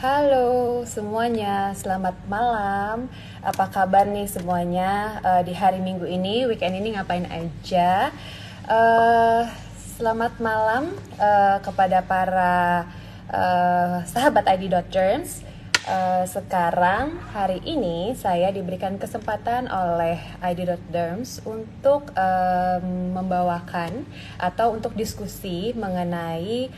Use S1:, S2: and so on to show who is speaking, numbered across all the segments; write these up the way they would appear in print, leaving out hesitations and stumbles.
S1: Halo semuanya, selamat malam. Apa kabar nih semuanya? Di hari Minggu ini, weekend ini ngapain aja? Eh, Selamat malam kepada para sahabat ID.Terms. Sekarang hari ini saya diberikan kesempatan oleh ID.Terms untuk membawakan atau untuk diskusi mengenai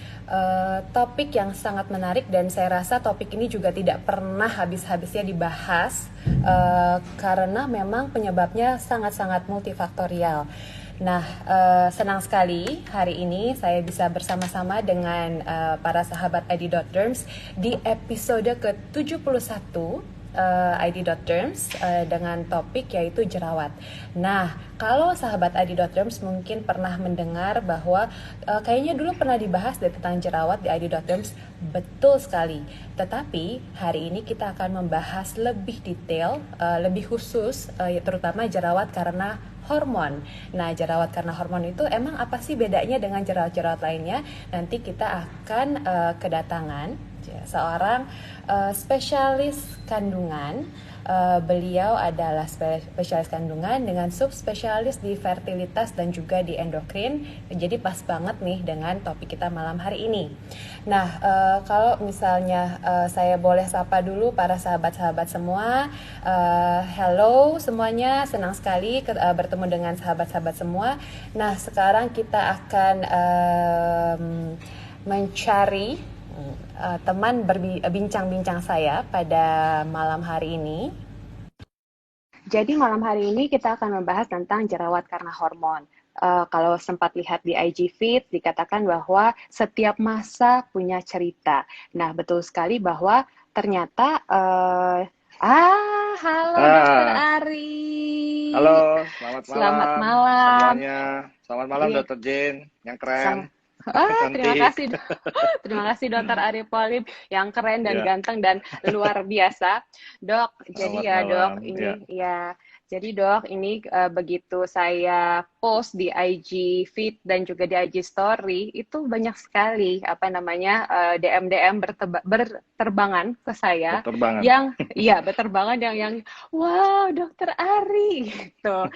S1: topik yang sangat menarik, dan saya rasa topik ini juga tidak pernah habis-habisnya dibahas karena memang penyebabnya sangat-sangat multifaktorial. Nah, senang sekali hari ini saya bisa bersama-sama dengan para sahabat ID.Terms di episode ke-71 ID.Terms dengan topik yaitu jerawat. Nah, kalau sahabat ID.Terms mungkin pernah mendengar bahwa kayaknya dulu pernah dibahas deh tentang jerawat di ID.Terms. Betul sekali. Tetapi hari ini kita akan membahas lebih detail, lebih khusus, terutama jerawat karena hormon. Nah, jerawat karena hormon itu emang apa sih bedanya dengan jerawat-jerawat lainnya? Nanti kita akan kedatangan seorang spesialis kandungan. Beliau adalah spesialis kandungan dengan subspesialis di fertilitas dan juga di endokrin. Jadi pas banget nih dengan topik kita malam hari ini. Nah, kalau misalnya saya boleh sapa dulu para sahabat-sahabat semua. Hello semuanya, senang sekali bertemu dengan sahabat-sahabat semua. Nah, sekarang kita akan mencari teman berbincang-bincang saya pada malam hari ini. Jadi malam hari ini kita akan membahas tentang jerawat karena hormon. Kalau sempat lihat di IG Feed, dikatakan bahwa setiap masa punya cerita. Nah, betul sekali bahwa ternyata halo Dokter
S2: Ah,
S1: Ari.
S2: halo, selamat
S1: Selamat
S2: malam
S1: malam.
S2: semuanya. Selamat malam
S1: Iya,
S2: Dokter Jin, yang keren,
S1: sama.
S2: yang
S1: Terima
S2: cantik.
S1: kasih. Terima kasih Dokter Ari Polim yang keren dan
S2: Ya,
S1: ganteng dan luar biasa. Dok, jadi
S2: selamat
S1: ya Dok,
S2: malam.
S1: ini
S2: Ya,
S1: ya. Jadi Dok, ini begitu saya post di IG feed dan juga di IG story, itu banyak sekali apa namanya DM berterbangan ke saya
S2: berterbangan.
S1: yang ya berterbangan yang wow, Dokter Ari gitu.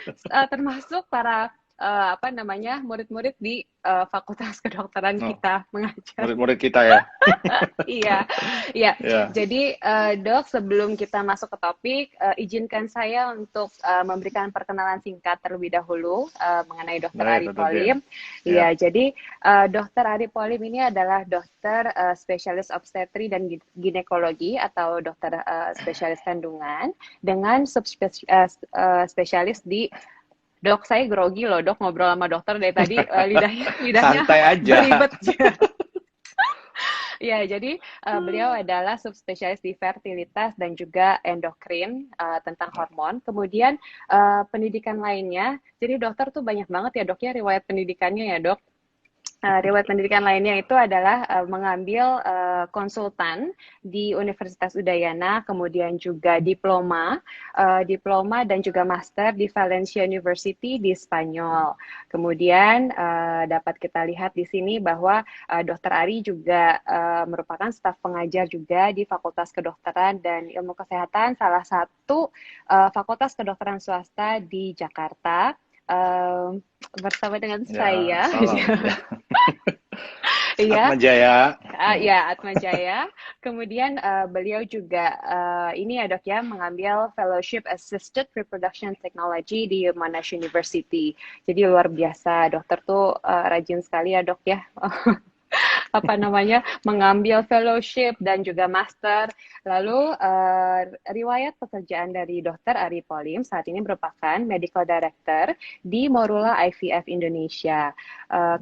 S1: Termasuk para apa namanya murid-murid di Fakultas Kedokteran
S2: Oh,
S1: kita mengajar.
S2: murid-murid kita ya.
S1: Iya, iya.
S2: Ya,
S1: Jadi Dok, sebelum kita masuk ke topik, izinkan saya untuk memberikan perkenalan singkat terlebih dahulu mengenai Dokter
S2: baik
S1: Ari
S2: Dokter Jin.
S1: Polim.
S2: Ya,
S1: Iya, jadi Dokter Ari Polim ini adalah dokter spesialis obstetri dan ginekologi atau dokter spesialis kandungan dengan subspesialis di. Dok, saya grogi loh, dok, ngobrol sama dokter dari tadi lidahnya
S2: santai aja.
S1: berlibet. Ya, jadi beliau adalah subspesialis di fertilitas dan juga endokrin tentang hormon. Kemudian pendidikan lainnya, jadi dokter tuh banyak banget ya dok ya riwayat pendidikannya ya dok. Riwayat pendidikan lainnya itu adalah mengambil konsultan di Universitas Udayana, kemudian juga diploma dan juga master di Valencia University di Spanyol. Kemudian dapat kita lihat di sini bahwa Dr. Ari juga merupakan staf pengajar juga di Fakultas Kedokteran dan Ilmu Kesehatan, salah satu fakultas kedokteran swasta di Jakarta. Bersama dengan
S2: Ya,
S1: saya.
S2: salam. Ya.
S1: Iya,
S2: Atma Jaya.
S1: ya Atma Jaya. Kemudian beliau juga ini ya dok ya mengambil Fellowship Assisted Reproduction Technology di Monash University. Jadi luar biasa, dokter tuh rajin sekali ya dok ya. Apa namanya mengambil fellowship dan juga master. Lalu riwayat pekerjaan dari Dr. Ari Polim saat ini merupakan Medical Director di Morula IVF Indonesia.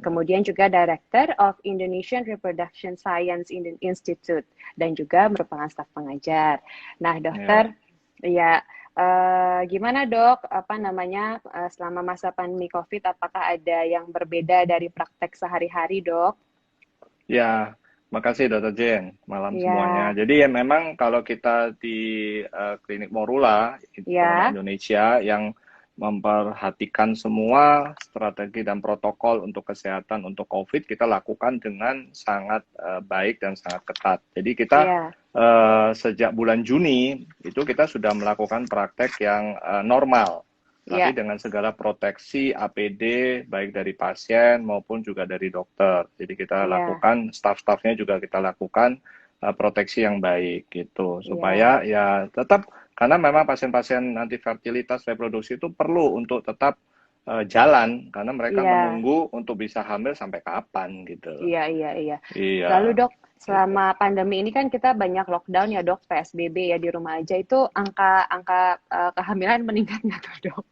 S1: Kemudian juga Director of Indonesian Reproduction Science Institute dan juga merupakan staf pengajar. Nah,
S2: Ya.
S1: dokter, ya gimana dok? Apa namanya selama masa pandemi COVID? Apakah ada yang berbeda dari praktek sehari-hari dok?
S2: Ya, makasih Dokter Jen. Malam semuanya.
S1: Ya,
S2: Jadi ya memang kalau kita di Klinik Morula, Peternak
S1: ya,
S2: Indonesia yang memperhatikan semua strategi dan protokol untuk kesehatan untuk COVID kita lakukan dengan sangat baik dan sangat ketat. Jadi kita
S1: ya.
S2: sejak bulan Juni itu kita sudah melakukan praktek yang normal, tapi
S1: Iya,
S2: dengan segala proteksi APD baik dari pasien maupun juga dari dokter. Jadi kita
S1: iya,
S2: lakukan, staff-staffnya juga kita lakukan proteksi yang baik gitu,
S1: iya,
S2: supaya ya tetap, karena memang pasien-pasien nanti fertilitas reproduksi itu perlu untuk tetap jalan, karena mereka
S1: iya,
S2: menunggu untuk bisa hamil sampai kapan gitu.
S1: iya, iya, iya. Lalu
S2: Iya,
S1: dok,
S2: gitu.
S1: selama pandemi ini kan kita banyak lockdown ya dok, PSBB ya di rumah aja itu angka kehamilan meningkat nggak tuh dok?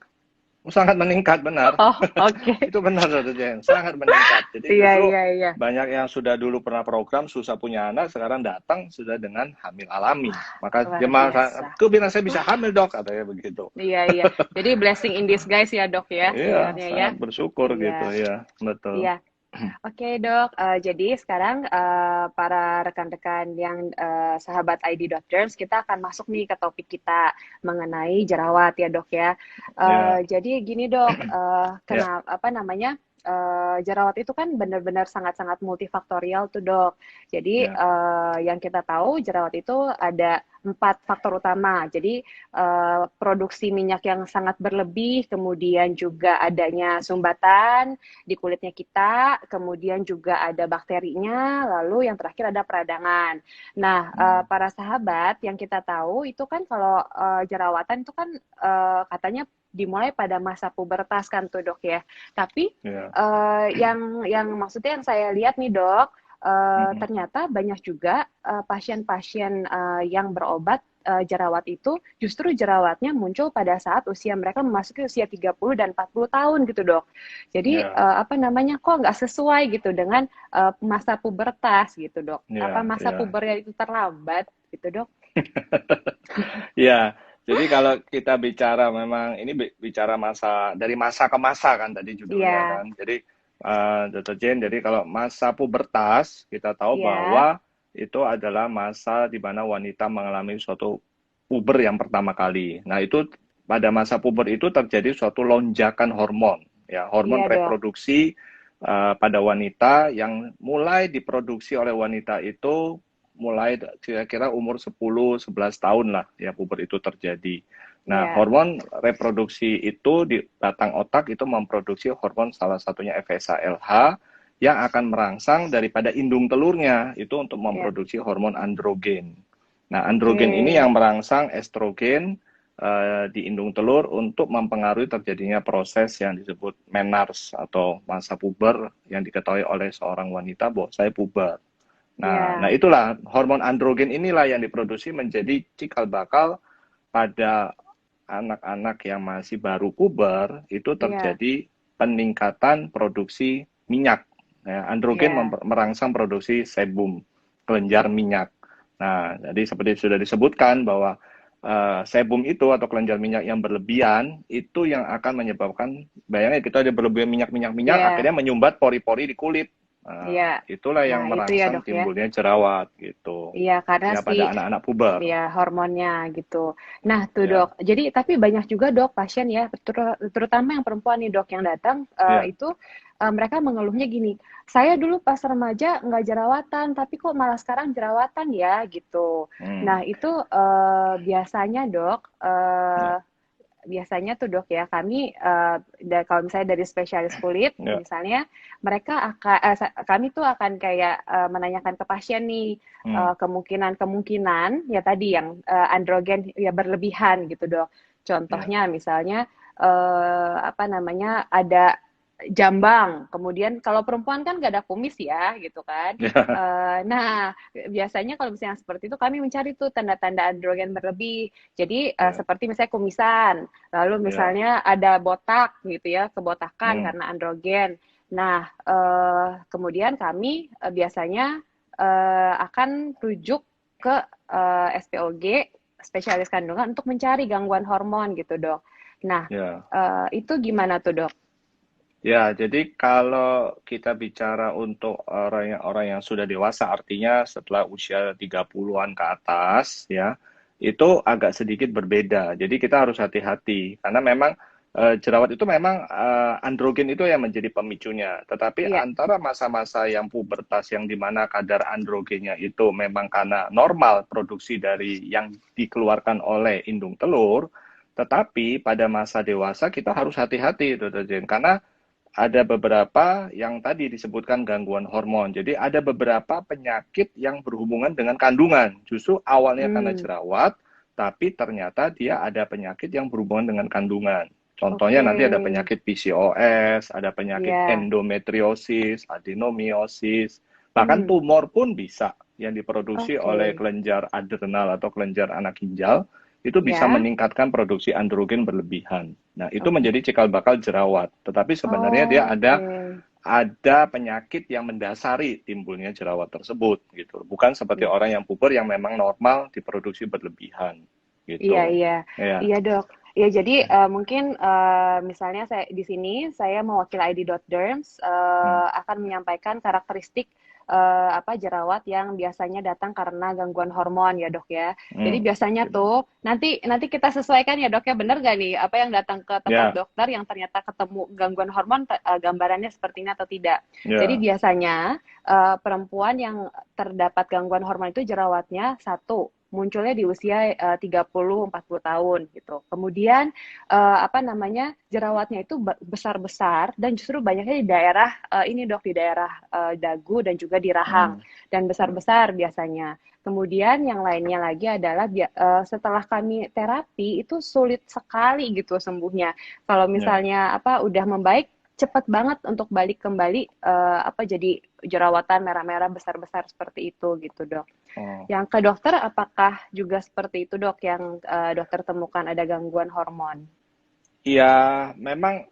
S2: Sangat meningkat, benar.
S1: Oh, oke.
S2: Itu benar, Dr. Jen. Sangat meningkat. Jadi
S1: Iya,
S2: justru
S1: iya, iya.
S2: banyak yang sudah dulu pernah program susah punya anak, sekarang datang sudah dengan hamil alami. Maka
S1: Luar
S2: jemaah,
S1: biasa.
S2: "Kok bilang saya bisa hamil dok," katanya begitu.
S1: Iya, iya. Jadi blessing in disguise ya dok ya
S2: Iya,
S1: sebenarnya ya.
S2: sangat bersyukur
S1: Iya,
S2: gitu ya, betul.
S1: iya. Oke dok, jadi sekarang para rekan-rekan yang sahabat ID Doctors, kita akan masuk nih ke topik kita mengenai jerawat ya dok ya.
S2: Ya,
S1: Jadi gini dok,
S2: ya,
S1: kenapa apa namanya jerawat itu kan benar-benar sangat-sangat multifaktorial tuh dok. Jadi
S2: ya.
S1: yang kita tahu jerawat itu ada 4 faktor utama. Jadi produksi minyak yang sangat berlebih, kemudian juga adanya sumbatan di kulitnya kita, kemudian juga ada bakterinya, lalu yang terakhir ada peradangan. Nah,
S2: Hmm,
S1: para sahabat yang kita tahu itu kan kalau jerawatan itu kan katanya dimulai pada masa pubertas kan tuh dok ya. Tapi
S2: ya.
S1: yang maksudnya yang saya lihat nih dok,
S2: Mhm.
S1: ternyata banyak juga pasien-pasien yang berobat jerawat itu justru jerawatnya muncul pada saat usia mereka memasuki usia 30 dan 40 tahun gitu dok. Jadi
S2: Ya,
S1: apa namanya kok nggak sesuai gitu dengan masa pubertas gitu dok. Apa
S2: ya,
S1: masa
S2: ya.
S1: pubernya itu terlambat gitu dok?
S2: Ya, jadi kalau kita bicara, memang ini bicara masa, dari masa ke masa kan tadi judulnya
S1: Iya,
S2: kan. Jadi Dr. Jane, jadi kalau masa pubertas kita tahu
S1: iya,
S2: bahwa itu adalah masa di mana wanita mengalami suatu puber yang pertama kali. Nah, itu pada masa puber itu terjadi suatu lonjakan hormon, ya, hormon
S1: iya dok.
S2: reproduksi pada wanita yang mulai diproduksi oleh wanita itu mulai kira-kira umur 10-11 tahun lah ya, puber itu terjadi. Nah,
S1: Iya,
S2: hormon reproduksi itu di batang otak itu memproduksi hormon, salah satunya FSH-LH, yang akan merangsang daripada indung telurnya itu untuk
S1: iya.
S2: memproduksi hormon androgen. Nah, androgen ini
S1: Oke.
S2: yang merangsang estrogen di indung telur untuk mempengaruhi terjadinya proses yang disebut menarche atau masa puber, yang diketahui oleh seorang wanita bahwa saya puber. Nah,
S1: Iya,
S2: itulah hormon androgen inilah yang diproduksi menjadi cikal bakal pada anak-anak yang masih baru puber itu
S1: iya,
S2: terjadi peningkatan produksi minyak. Ya, androgen
S1: iya,
S2: merangsang produksi sebum, kelenjar minyak. Nah, jadi seperti sudah disebutkan bahwa sebum itu atau kelenjar minyak yang berlebihan itu yang akan menyebabkan, bayangnya kita ada berlebihan minyak-minyak
S1: iya,
S2: akhirnya menyumbat pori-pori di kulit.
S1: iya.
S2: Nah, itulah
S1: Nah,
S2: yang
S1: itu ya
S2: merangsang
S1: dok ya.
S2: timbulnya jerawat gitu.
S1: Iya, karena
S2: Ya
S1: si
S2: pada anak-anak puber.
S1: ya hormonnya gitu. Nah, tuh Dok.
S2: Ya,
S1: Jadi tapi banyak juga Dok pasien ya, terutama yang perempuan nih Dok yang datang
S2: ya.
S1: itu mereka mengeluhnya gini, saya dulu pas remaja nggak jerawatan, tapi kok malah sekarang jerawatan ya gitu. Nah,
S2: Hmm,
S1: itu biasanya Dok,
S2: ya,
S1: biasanya tuh dok ya kami kalau misalnya dari spesialis kulit
S2: ya.
S1: misalnya mereka akan kami tuh akan kayak menanyakan ke pasien nih
S2: Hmm,
S1: kemungkinan-kemungkinan ya tadi yang androgen ya berlebihan gitu dok.
S2: ya.
S1: Contohnya misalnya apa namanya ada jambang, kemudian kalau perempuan kan gak ada kumis ya gitu kan.
S2: Ya,
S1: Nah biasanya kalau misalnya seperti itu kami mencari tuh tanda-tanda androgen berlebih. Jadi
S2: ya,
S1: seperti misalnya kumisan, lalu
S2: ya.
S1: misalnya ada botak gitu ya, kebotakan
S2: Hmm,
S1: karena androgen. Nah, kemudian kami biasanya akan rujuk ke SPOG, spesialis kandungan untuk mencari gangguan hormon gitu, Dok. Nah,
S2: ya.
S1: itu gimana tuh, Dok?
S2: Ya, jadi kalau kita bicara untuk orang yang sudah dewasa, artinya setelah usia 30-an ke atas, ya, itu agak sedikit berbeda. Jadi kita harus hati-hati, karena memang jerawat itu memang androgen itu yang menjadi pemicunya. Tetapi
S1: Iya.
S2: antara masa-masa yang pubertas yang dimana kadar androgennya itu memang karena normal produksi dari yang dikeluarkan oleh indung telur, tetapi pada masa dewasa kita harus hati-hati, Dr. Jen, karena ada beberapa yang tadi disebutkan gangguan hormon. Jadi ada beberapa penyakit yang berhubungan dengan kandungan. Justru awalnya karena
S1: Hmm,
S2: jerawat, tapi ternyata dia ada penyakit yang berhubungan dengan kandungan. Contohnya
S1: oke.
S2: nanti ada penyakit PCOS, ada penyakit
S1: Iya.
S2: endometriosis, adenomiosis, bahkan
S1: Hmm,
S2: tumor pun bisa yang diproduksi oleh
S1: oke.
S2: kelenjar adrenal atau kelenjar anak ginjal itu bisa
S1: Ya,
S2: meningkatkan produksi androgen berlebihan. Nah, itu
S1: oke.
S2: menjadi cikal bakal jerawat. Tetapi sebenarnya dia
S1: Oke.
S2: ada penyakit yang mendasari timbulnya jerawat tersebut gitu. Bukan seperti orang yang puber yang memang normal diproduksi berlebihan
S1: Iya,
S2: gitu.
S1: iya,
S2: Ya.
S1: iya dok. Ya jadi mungkin misalnya saya di sini saya mewakili ID.Derms
S2: Hmm.
S1: akan menyampaikan karakteristik apa jerawat yang biasanya datang karena gangguan hormon ya dok ya. Jadi
S2: Hmm.
S1: biasanya
S2: Gitu.
S1: tuh nanti nanti kita sesuaikan ya dok ya, bener gak nih apa yang datang ke tempat
S2: Ya,
S1: dokter yang ternyata ketemu gangguan hormon gambarannya seperti ini atau tidak. Jadi
S2: ya,
S1: biasanya perempuan yang terdapat gangguan hormon itu jerawatnya satu munculnya di usia 30-40 tahun gitu. Kemudian apa namanya jerawatnya itu besar-besar dan justru banyaknya di daerah ini dok di daerah dagu dan juga di rahang
S2: hmm.
S1: dan besar-besar biasanya. Kemudian yang lainnya lagi adalah setelah kami terapi itu sulit sekali gitu sembuhnya. Kalau
S2: Ya.
S1: misalnya apa udah membaik cepat banget untuk balik kembali apa jadi jerawatan merah-merah besar-besar seperti itu gitu dok.
S2: Oh.
S1: Yang ke dokter apakah juga seperti itu dok yang dokter temukan ada gangguan hormon?
S2: Ya, memang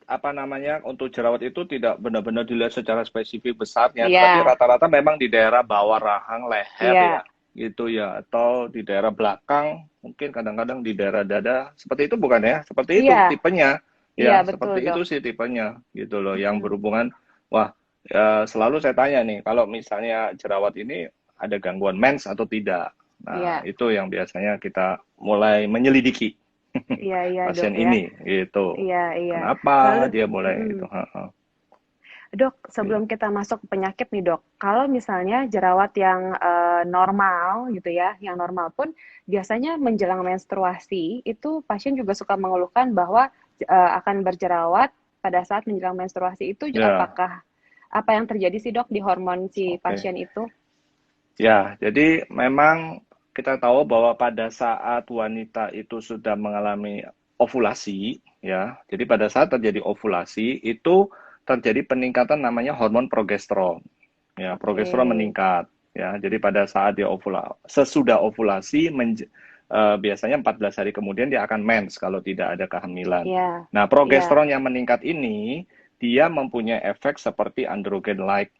S2: apa namanya untuk jerawat itu tidak benar-benar dilihat secara spesifik besarnya, tetapi
S1: Iya,
S2: rata-rata memang di daerah bawah rahang leher ya,
S1: iya,
S2: gitu ya, atau di daerah belakang, mungkin kadang-kadang di daerah dada, seperti itu bukan ya? Seperti itu
S1: iya,
S2: tipenya,
S1: iya
S2: ya,
S1: betul
S2: seperti
S1: dok.
S2: itu sih tipenya, gitu loh, yang
S1: Mm-mm.
S2: berhubungan, wah, ya, selalu saya tanya nih, kalau misalnya jerawat ini ada gangguan mens atau tidak, nah
S1: Iya,
S2: itu yang biasanya kita mulai menyelidiki.
S1: iya, iya dok
S2: Pasien
S1: ya.
S2: ini gitu.
S1: Iya, iya. Lalu,
S2: Kenapa dia mulai
S1: mm-mm.
S2: itu? Heeh,
S1: Dok,
S2: gitu.
S1: sebelum kita masuk ke penyakit nih dok, kalau misalnya jerawat yang normal gitu ya, yang normal pun biasanya menjelang menstruasi itu pasien juga suka mengeluhkan bahwa akan berjerawat pada saat menjelang menstruasi itu
S2: Ya,
S1: apakah apa yang terjadi sih dok di hormon si
S2: oke.
S1: pasien itu?
S2: Ya, jadi memang kita tahu bahwa pada saat wanita itu sudah mengalami ovulasi, ya. Jadi pada saat terjadi ovulasi itu terjadi peningkatan namanya hormon progesteron. Ya,
S1: Oke,
S2: progesteron meningkat. Ya, jadi pada saat dia sesudah ovulasi biasanya 14 hari kemudian dia akan mens kalau tidak ada kehamilan.
S1: ya,
S2: Nah,
S1: ya,
S2: progesteron yang meningkat ini dia mempunyai efek seperti androgen-like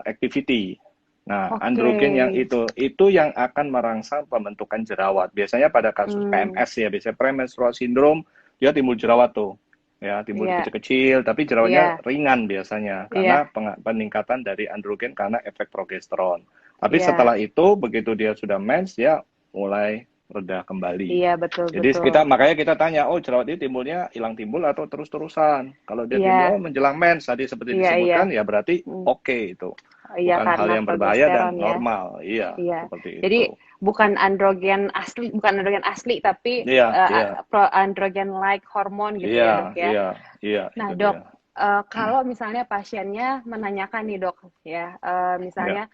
S2: activity. Nah,
S1: oke,
S2: androgen yang itu yang akan merangsang pembentukan jerawat. Biasanya pada kasus
S1: hmm,
S2: PMS ya, biasanya premenstrual syndrome, dia timbul jerawat tuh. Ya, timbul
S1: ya,
S2: kecil-kecil, tapi jerawatnya
S1: ya,
S2: ringan biasanya karena
S1: ya,
S2: peningkatan dari androgen karena efek progesteron. Tapi
S1: ya,
S2: setelah itu, begitu dia sudah mens, dia mulai reda kembali.
S1: iya betul
S2: Jadi
S1: betul,
S2: makanya kita tanya, oh jerawat ini timbulnya hilang timbul atau terus-terusan? Kalau dia timbul
S1: iya,
S2: oh menjelang mens tadi seperti
S1: iya, iya.
S2: disebutkan, ya berarti
S1: Hmm.
S2: oke itu.
S1: Iya
S2: Bukan hal
S1: karena
S2: yang berbahaya dan
S1: progesteron ya.
S2: normal. Iya,
S1: Iya.
S2: seperti
S1: Jadi
S2: itu.
S1: bukan androgen asli tapi
S2: Iya, iya,
S1: androgen like hormon gitu
S2: iya,
S1: ya, Dok ya.
S2: iya, iya,
S1: Nah,
S2: itu
S1: Dok,
S2: dia.
S1: kalau misalnya pasiennya menanyakan nih, Dok, ya,
S2: Ya.
S1: misalnya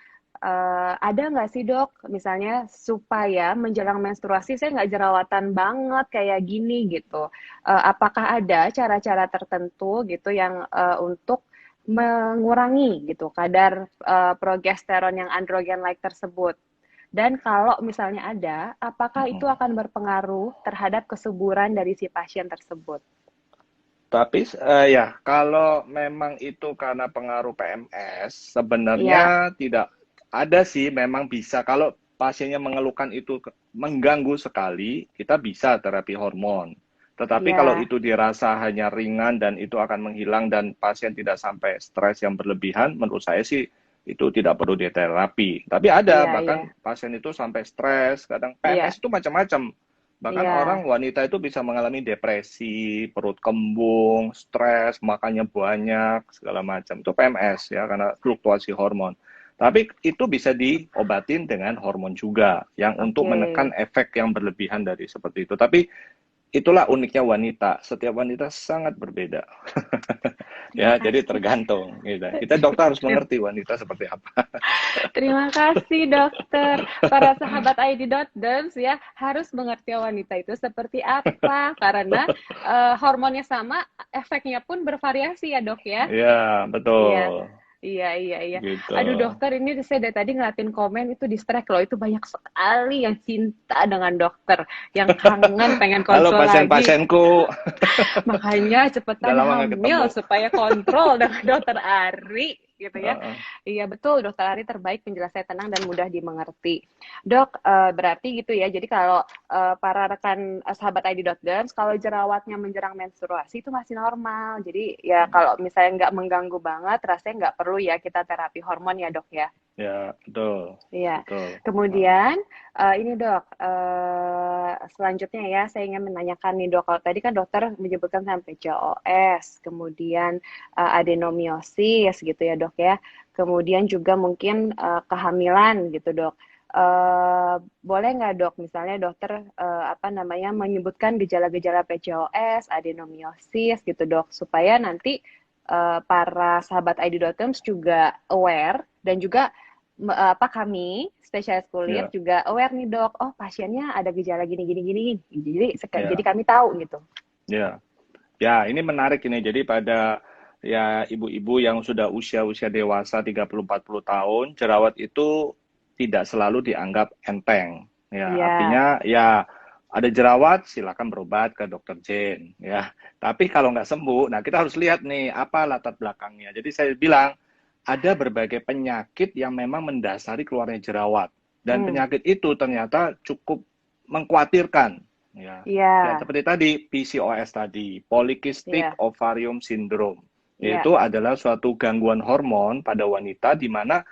S1: ada nggak sih, Dok, misalnya supaya menjelang menstruasi saya nggak jerawatan banget kayak gini gitu. Apakah ada cara-cara tertentu gitu yang untuk mengurangi gitu kadar progesteron yang androgen like tersebut? Dan kalau misalnya ada, apakah itu
S2: Mm-mm.
S1: akan berpengaruh terhadap kesuburan dari si pasien tersebut?
S2: Tapi ya, kalau memang itu karena pengaruh PMS,
S1: Iya,
S2: sebenarnya tidak ada sih, memang bisa. Kalau pasiennya mengeluhkan itu mengganggu sekali, kita bisa terapi hormon. Tetapi kalau
S1: iya,
S2: itu dirasa hanya ringan dan itu akan menghilang dan pasien tidak sampai stres yang berlebihan, menurut saya sih itu tidak perlu diterapi. Tapi ada
S1: iya, iya,
S2: bahkan pasien itu sampai stres, kadang
S1: iya,
S2: PMS itu macam-macam. Bahkan
S1: Iya.
S2: orang wanita itu bisa mengalami depresi, perut kembung, stres, makannya banyak, segala macam. Itu PMS ya, karena fluktuasi hormon. Tapi itu bisa diobatin dengan hormon juga, yang untuk
S1: Oke.
S2: menekan efek yang berlebihan dari seperti itu. Tapi itulah uniknya wanita. Setiap wanita sangat berbeda.
S1: Terima
S2: Ya, jadi
S1: kasih.
S2: tergantung. Gitu. Kita dokter harus
S1: Terima
S2: mengerti wanita seperti apa.
S1: Terima kasih dokter. Para sahabat ID.Derms ya harus mengerti wanita itu seperti apa karena hormonnya sama, efeknya pun bervariasi ya dok ya.
S2: Ya,
S1: Iya.
S2: betul.
S1: Iya.
S2: Gitu.
S1: Aduh dokter, ini saya dari tadi ngeliatin komen itu distract loh. Itu banyak sekali yang cinta dengan dokter, yang kangen pengen
S2: Halo
S1: konsul lagi.
S2: pasien-pasienku,
S1: Makanya
S2: udah
S1: cepetan
S2: lama nggak ketemu.
S1: hamil supaya kontrol dengan dokter Ari gitu ya.
S2: Heeh.
S1: Iya betul, dokter Ari terbaik, penjelasannya tenang dan mudah dimengerti. Dok, berarti gitu ya. Jadi kalau para rekan sahabat ID.Derms, kalau jerawatnya menjerang menstruasi itu masih normal. Jadi ya kalau misalnya nggak mengganggu banget, rasanya nggak perlu ya kita terapi hormon ya dok ya.
S2: Ya, betul,
S1: Iya,
S2: betul. Heeh.
S1: kemudian ini dok, selanjutnya ya saya ingin menanyakan nih dok, kalau tadi kan dokter menyebutkan sampai PCOS, kemudian adenomiosis gitu ya dok ya, kemudian juga mungkin kehamilan gitu dok. Boleh nggak dok, misalnya dokter apa namanya menyebutkan gejala-gejala PCOS, adenomiosis gitu dok, supaya nanti para sahabat ID.Terms juga aware dan juga apa kami spesialis kulit
S2: Ya,
S1: juga aware nih dok, oh pasiennya ada gejala gini, jadi
S2: ya,
S1: kami tahu gitu.
S2: ya. Ya, ini menarik ini. Jadi pada ya ibu-ibu yang sudah usia-usia dewasa 30-40 tahun, jerawat itu tidak selalu dianggap enteng. Ya,
S1: Iya,
S2: artinya ya ada jerawat, silakan berobat ke dokter Jane. Ya, tapi kalau nggak sembuh, nah kita harus lihat nih apa latar belakangnya. Jadi saya bilang ada berbagai penyakit yang memang mendasari keluarnya jerawat. Dan
S1: hmm,
S2: penyakit itu ternyata cukup mengkhawatirkan. Ya, ya
S1: iya,
S2: seperti tadi PCOS tadi, Polycystic
S1: iya,
S2: Ovarium Syndrome.
S1: iya,
S2: Yaitu adalah suatu gangguan hormon pada wanita di mana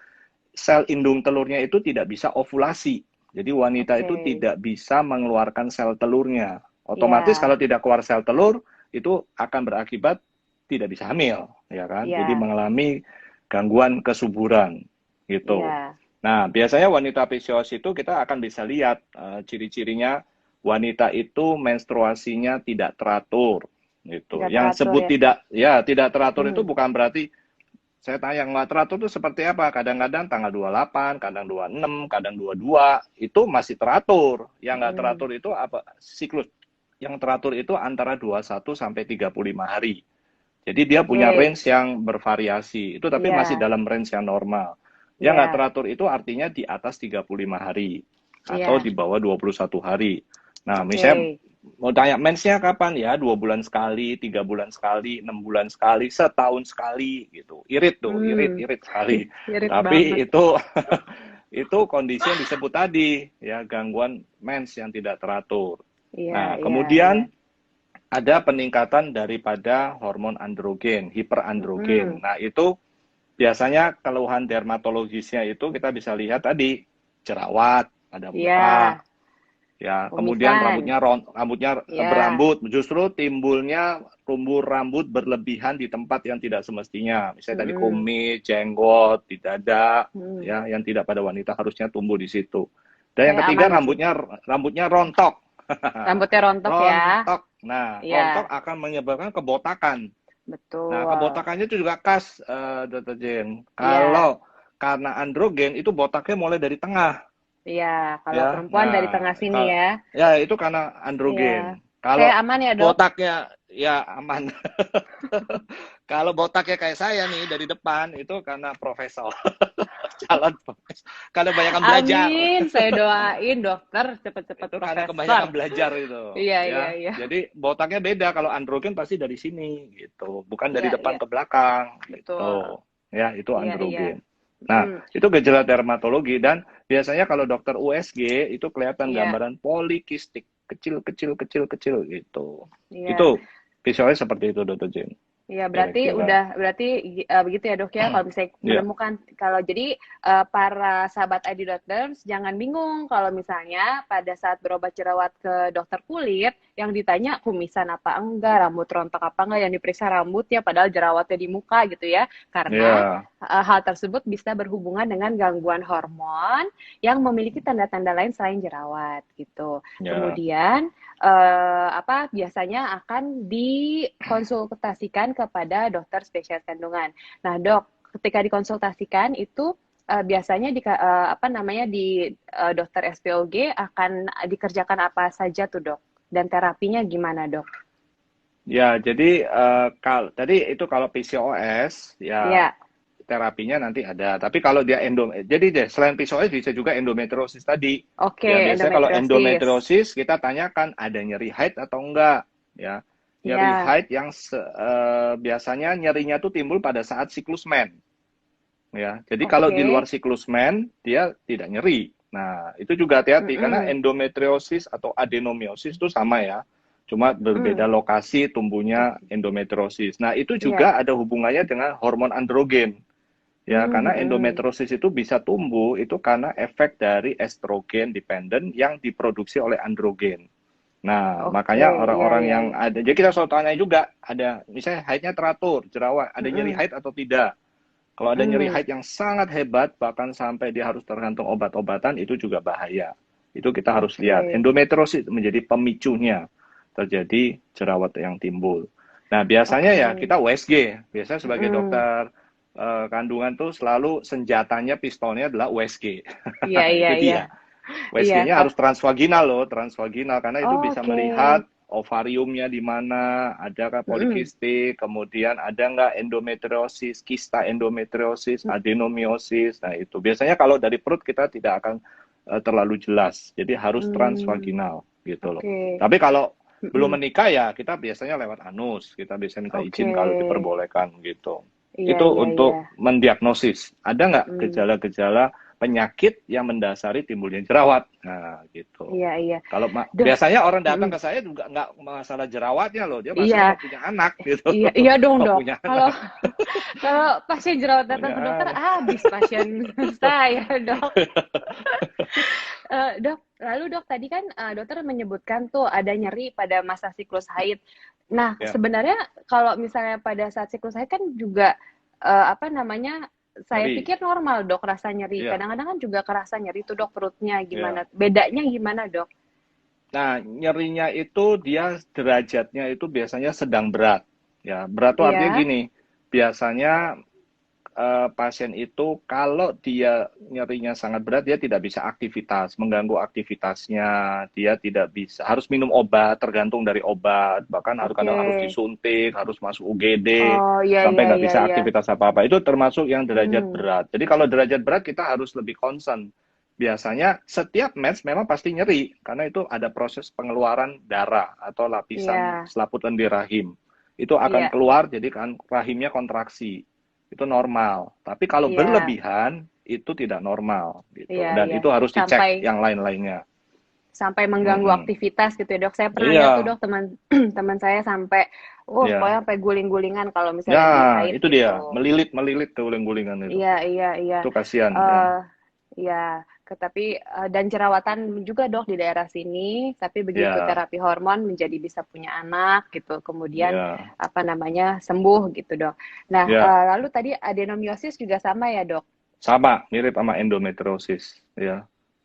S2: sel indung telurnya itu tidak bisa ovulasi. Jadi wanita
S1: oke,
S2: itu tidak bisa mengeluarkan sel telurnya. Otomatis
S1: iya,
S2: kalau tidak keluar sel telur itu akan berakibat tidak bisa hamil, ya kan? Jadi
S1: iya,
S2: mengalami gangguan kesuburan gitu.
S1: iya,
S2: Nah, biasanya wanita PCOS itu kita akan bisa lihat ciri-cirinya wanita itu menstruasinya tidak teratur gitu.
S1: tidak
S2: Yang
S1: teratur
S2: sebut
S1: ya,
S2: tidak teratur itu
S1: hmm,
S2: bukan berarti saya tanya nggak teratur itu seperti apa? Kadang-kadang tanggal 28, kadang 26, kadang 22, itu masih teratur. Yang nggak
S1: hmm,
S2: teratur itu apa? Siklus. Yang teratur itu antara 21 sampai 35 hari. Jadi dia punya
S1: oke,
S2: range yang bervariasi. Itu tapi masih
S1: iya,
S2: dalam range yang normal. Yang nggak
S1: iya,
S2: teratur itu artinya di atas 35 hari atau
S1: iya,
S2: di bawah 21 hari. Nah, misalnya
S1: oke,
S2: mau tanya mensnya kapan ya? 2 bulan sekali, 3 bulan sekali, 6 bulan sekali, setahun sekali gitu. Irit tuh, irit,
S1: hmm,
S2: irit sekali.
S1: irit
S2: Tapi
S1: banget,
S2: itu itu kondisi yang disebut tadi ya gangguan mens yang tidak teratur.
S1: iya,
S2: Nah,
S1: iya, iya,
S2: kemudian ada peningkatan daripada hormon androgen, hiperandrogen.
S1: hmm,
S2: Nah, itu biasanya keluhan dermatologisnya itu kita bisa lihat tadi jerawat, ada muka,
S1: iya,
S2: ya, kemudian
S1: kumisan,
S2: rambutnya
S1: iya,
S2: berambut, justru timbulnya tumbuh rambut berlebihan di tempat yang tidak semestinya. Misalnya tadi
S1: hmm,
S2: kumis, jenggot, di dada,
S1: hmm.
S2: ya, yang tidak pada wanita harusnya tumbuh di situ. Dan yang
S1: Saya
S2: ketiga
S1: aman di situ.
S2: rambutnya rontok.
S1: Rambutnya rontok ya.
S2: Rontok. Nah, rontok
S1: Iya,
S2: akan menyebabkan kebotakan. Nah,
S1: betul.
S2: kebotakannya itu juga khas, Dr. Jen.
S1: Iya,
S2: Kalau karena androgen itu botaknya mulai dari tengah,
S1: iya. Kalau
S2: ya.
S1: perempuan dari
S2: Nah,
S1: tengah sini ya.
S2: ya itu karena
S1: Iya.
S2: androgen.
S1: Saya
S2: Kalau
S1: aman ya, Dok?
S2: botaknya ya aman. Kalau botaknya kayak saya nih dari depan itu karena profesor, calon profesor. Karena banyak belajar.
S1: Amin. Saya doain dokter cepet-cepet
S2: Itu karena kebanyakan
S1: profesor.
S2: belajar itu,
S1: Iya, iya,
S2: ya.
S1: iya.
S2: Jadi botaknya beda. Kalau androgen pasti dari sini gitu, bukan dari
S1: Iya,
S2: depan
S1: iya.
S2: ke belakang
S1: Betul.
S2: gitu. Ya, itu
S1: Iya, iya.
S2: androgen. Nah,
S1: Hmm,
S2: itu gejala dermatologi dan biasanya kalau dokter USG itu kelihatan
S1: iya,
S2: gambaran polikistik, kecil kecil kecil kecil gitu.
S1: iya.
S2: Itu visualnya seperti itu, Dokter Jin.
S1: Iya,
S2: kira-kira.
S1: berarti begitu ya dok ya. Kalau misalnya
S2: Ya,
S1: menemukan, kalau jadi para sahabat ID Doctors jangan bingung kalau misalnya pada saat berobat jerawat ke dokter kulit yang ditanya kumisan apa enggak, rambut rontok apa enggak, yang diperiksa rambutnya padahal jerawatnya di muka gitu ya. Karena
S2: ya,
S1: hal tersebut bisa berhubungan dengan gangguan hormon yang memiliki tanda-tanda lain selain jerawat gitu.
S2: ya.
S1: Kemudian biasanya akan dikonsultasikan kepada dokter spesialis kandungan. Nah, dok, ketika dikonsultasikan itu biasanya di dokter SPOG akan dikerjakan apa saja tuh, dok? Dan terapinya gimana, dok?
S2: Ya, jadi kalau tadi itu kalau PCOS ya
S1: Ya,
S2: terapinya nanti ada. Tapi kalau dia jadi deh selain PCOS bisa juga endometriosis tadi.
S1: oke,
S2: Ya, biasanya kalau
S1: endometriosis.
S2: endometriosis kita tanyakan ada nyeri haid atau enggak, ya. Nyeri
S1: Ya,
S2: haid yang biasanya nyerinya tuh timbul pada saat siklus men, ya. Jadi kalau di luar
S1: oke.
S2: siklus men dia tidak nyeri. Nah, itu juga hati-hati karena
S1: Mm-mm.
S2: endometriosis atau adenomiosis itu sama ya. Cuma berbeda
S1: Mm.
S2: lokasi tumbuhnya
S1: Oke.
S2: endometriosis. Nah, itu
S1: Ya.
S2: juga ada hubungannya dengan hormon androgen. Ya, karena
S1: Mm-mm.
S2: endometriosis itu bisa tumbuh itu karena efek dari estrogen dependent yang diproduksi oleh androgen. Nah,
S1: Oke,
S2: makanya
S1: iya,
S2: orang-orang
S1: iya,
S2: yang
S1: iya.
S2: ada, jadi kita selalu tanya juga, ada misalnya haidnya teratur, jerawat, ada nyeri
S1: Mm-mm.
S2: haid atau tidak? Kalau ada nyeri
S1: Mm-mm.
S2: haid yang sangat hebat, bahkan sampai dia harus tergantung obat-obatan, itu juga bahaya. Itu kita harus lihat.
S1: Oke.
S2: Endometriosis menjadi pemicunya terjadi jerawat yang timbul. Nah, biasanya ya
S1: Oke.
S2: kita USG. Biasanya sebagai
S1: Mm.
S2: dokter kandungan tuh selalu senjatanya, pistolnya adalah USG.
S1: Iya, iya,
S2: Itu
S1: iya.
S2: dia.
S1: Iya,
S2: USG-nya harus transvaginal loh, transvaginal karena itu bisa
S1: oke.
S2: melihat ovariumnya di mana, adakah
S1: Mm-mm.
S2: polikistik, kemudian ada nggak endometriosis, kista endometriosis, adenomiosis. Nah, itu biasanya kalau dari perut kita tidak akan terlalu jelas. Jadi harus
S1: Mm.
S2: transvaginal gitu loh.
S1: Oke.
S2: Tapi kalau belum
S1: Mm-mm.
S2: menikah ya kita biasanya lewat anus, kita bisa minta
S1: Oke.
S2: izin kalau diperbolehkan gitu.
S1: Iya,
S2: Itu
S1: iya, iya.
S2: untuk mendiagnosis. Ada nggak
S1: Mm.
S2: gejala-gejala penyakit yang mendasari timbulnya jerawat? Nah, gitu.
S1: Iya, iya.
S2: Kalau
S1: Dok.
S2: biasanya orang datang
S1: Mm-mm.
S2: ke saya juga nggak masalah jerawatnya loh, dia masalah
S1: Iya,
S2: mau punya anak gitu.
S1: iya, iya dong,
S2: Mau
S1: dok.
S2: punya
S1: Kalau
S2: anak,
S1: kalau pasien jerawat datang
S2: punya
S1: ke dokter,
S2: anak.
S1: habis pasien saya, dok. Dok, lalu dok tadi kan dokter menyebutkan tuh ada nyeri pada masa siklus haid. Nah,
S2: Ya,
S1: sebenarnya kalau misalnya pada saat siklus haid kan juga apa namanya? Saya
S2: nyeri.
S1: pikir normal dok rasa nyeri.
S2: Iya,
S1: Kadang-kadang kan juga kerasa nyeri tuh dok perutnya
S2: ya.
S1: gimana? Bedanya gimana dok?
S2: Nah, nyerinya itu dia derajatnya itu biasanya sedang berat. Ya, berat tuh artinya
S1: Iya,
S2: gini. Biasanya pasien itu kalau dia nyerinya sangat berat, dia tidak bisa aktivitas, mengganggu aktivitasnya, dia tidak bisa, harus minum obat, tergantung dari obat, bahkan harus
S1: oke.
S2: kadang harus disuntik, harus masuk UGD,
S1: Oh iya
S2: sampai
S1: iya
S2: nggak
S1: iya
S2: bisa
S1: iya.
S2: aktivitas apa-apa. Itu termasuk yang derajat
S1: Hmm,
S2: berat. Jadi kalau derajat berat kita harus lebih concern. Biasanya setiap mens memang pasti nyeri, karena itu ada proses pengeluaran darah atau lapisan
S1: iya
S2: selaput lendir rahim. Itu akan
S1: iya
S2: keluar, jadi kan rahimnya kontraksi itu normal. Tapi kalau
S1: iya
S2: berlebihan itu tidak normal gitu.
S1: iya
S2: Dan
S1: iya.
S2: itu harus dicek
S1: Sampai
S2: yang lain-lainnya.
S1: sampai mengganggu
S2: Mm-mm.
S1: aktivitas gitu ya dok. Saya pernah lihat tuh
S2: Iya,
S1: dok teman teman saya sampai,
S2: ya,
S1: pokoknya sampai guling-gulingan kalau
S2: ya
S1: misalnya lagi haid
S2: itu dia
S1: gitu.
S2: melilit melilit tuh guling-gulingan itu.
S1: Iya iya iya.
S2: Itu kasihan ya.
S1: eh iya, tapi dan jerawatan juga dok di daerah sini. Tapi begitu
S2: Ya,
S1: terapi hormon menjadi bisa punya anak gitu. Kemudian
S2: ya,
S1: apa namanya sembuh gitu dok. Nah,
S2: ya.
S1: lalu tadi adenomiosis juga sama ya dok?
S2: Sama, mirip sama endometriosis ya.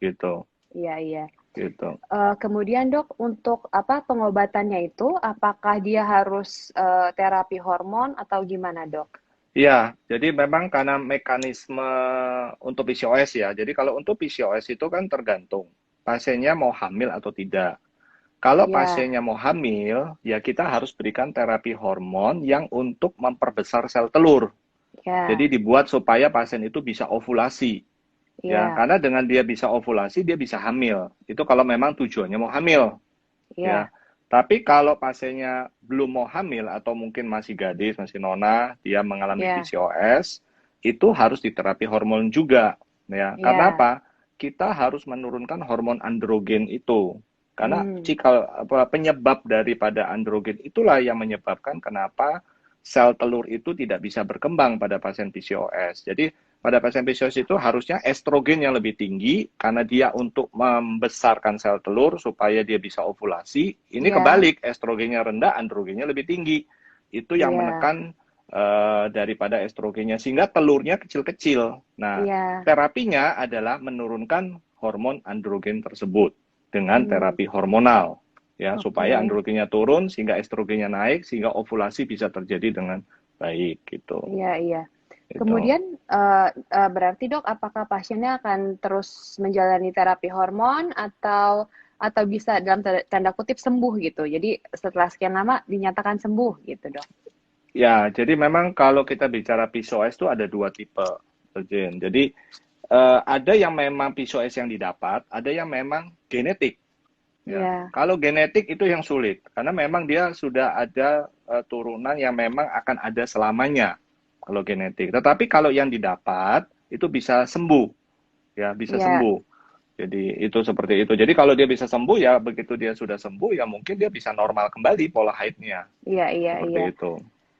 S2: Gitu,
S1: Iya iya.
S2: gitu.
S1: Kemudian dok, untuk apa pengobatannya itu, apakah dia harus terapi hormon atau gimana dok?
S2: Iya, jadi memang karena mekanisme untuk PCOS ya. Jadi kalau untuk PCOS itu kan tergantung pasiennya mau hamil atau tidak. Kalau
S1: Ya,
S2: pasiennya mau hamil, ya kita harus berikan terapi hormon yang untuk memperbesar sel telur.
S1: ya,
S2: Jadi dibuat supaya pasien itu bisa ovulasi. Ya,
S1: ya,
S2: karena dengan dia bisa ovulasi, dia bisa hamil. Itu kalau memang tujuannya mau hamil. Ya,
S1: ya,
S2: tapi kalau pasiennya belum mau hamil atau mungkin masih gadis, masih nona, dia mengalami
S1: ya,
S2: PCOS, itu harus diterapi hormon juga. Ya, karena
S1: ya.
S2: apa? Kita harus menurunkan hormon androgen itu. Karena
S1: Hmm,
S2: cikal apa penyebab daripada androgen itulah yang menyebabkan kenapa sel telur itu tidak bisa berkembang pada pasien PCOS. Jadi pada pasien PCOS itu harusnya estrogen yang lebih tinggi karena dia untuk membesarkan sel telur supaya dia bisa ovulasi. Ini
S1: Iya,
S2: kebalik, estrogennya rendah, androgennya lebih tinggi. Itu yang
S1: iya,
S2: menekan daripada estrogennya sehingga telurnya kecil-kecil. Nah,
S1: iya.
S2: terapinya adalah menurunkan hormon androgen tersebut dengan
S1: Hmm,
S2: terapi hormonal ya supaya
S1: oke.
S2: androgennya turun sehingga estrogennya naik sehingga ovulasi bisa terjadi dengan baik gitu.
S1: Iya, iya.
S2: Itu.
S1: Kemudian berarti dok, apakah pasiennya akan terus menjalani terapi hormon atau bisa dalam tanda kutip sembuh gitu? Jadi setelah sekian lama dinyatakan sembuh gitu dok?
S2: Ya, jadi memang kalau kita bicara PCOS itu ada dua tipe, Jen. Jadi ada yang memang PCOS yang didapat, ada yang memang genetik. Ya,
S1: Iya,
S2: kalau genetik itu yang sulit karena memang dia sudah ada turunan yang memang akan ada selamanya kalau genetik. Tetapi kalau yang didapat itu bisa sembuh, ya bisa
S1: iya,
S2: sembuh. Jadi itu seperti itu. Jadi kalau dia bisa sembuh ya begitu dia sudah sembuh ya mungkin dia bisa normal kembali pola haidnya
S1: iya, iya, iya.
S2: seperti itu.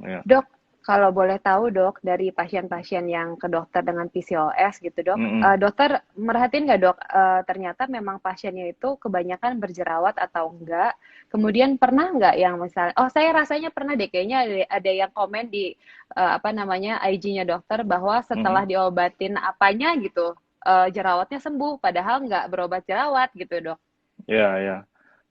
S2: Ya.
S1: Dok, kalau boleh tahu dok, dari pasien-pasien yang ke dokter dengan PCOS gitu dok,
S2: Mm-mm.
S1: dokter merhatiin nggak dok, ternyata memang pasiennya itu kebanyakan berjerawat atau enggak? Kemudian pernah nggak yang misalnya, oh saya rasanya pernah deh, kayaknya ada yang komen di apa namanya IG-nya dokter bahwa setelah
S2: Mm-mm.
S1: diobatin apanya gitu, jerawatnya sembuh, padahal nggak berobat jerawat gitu dok.
S2: Ya, ya.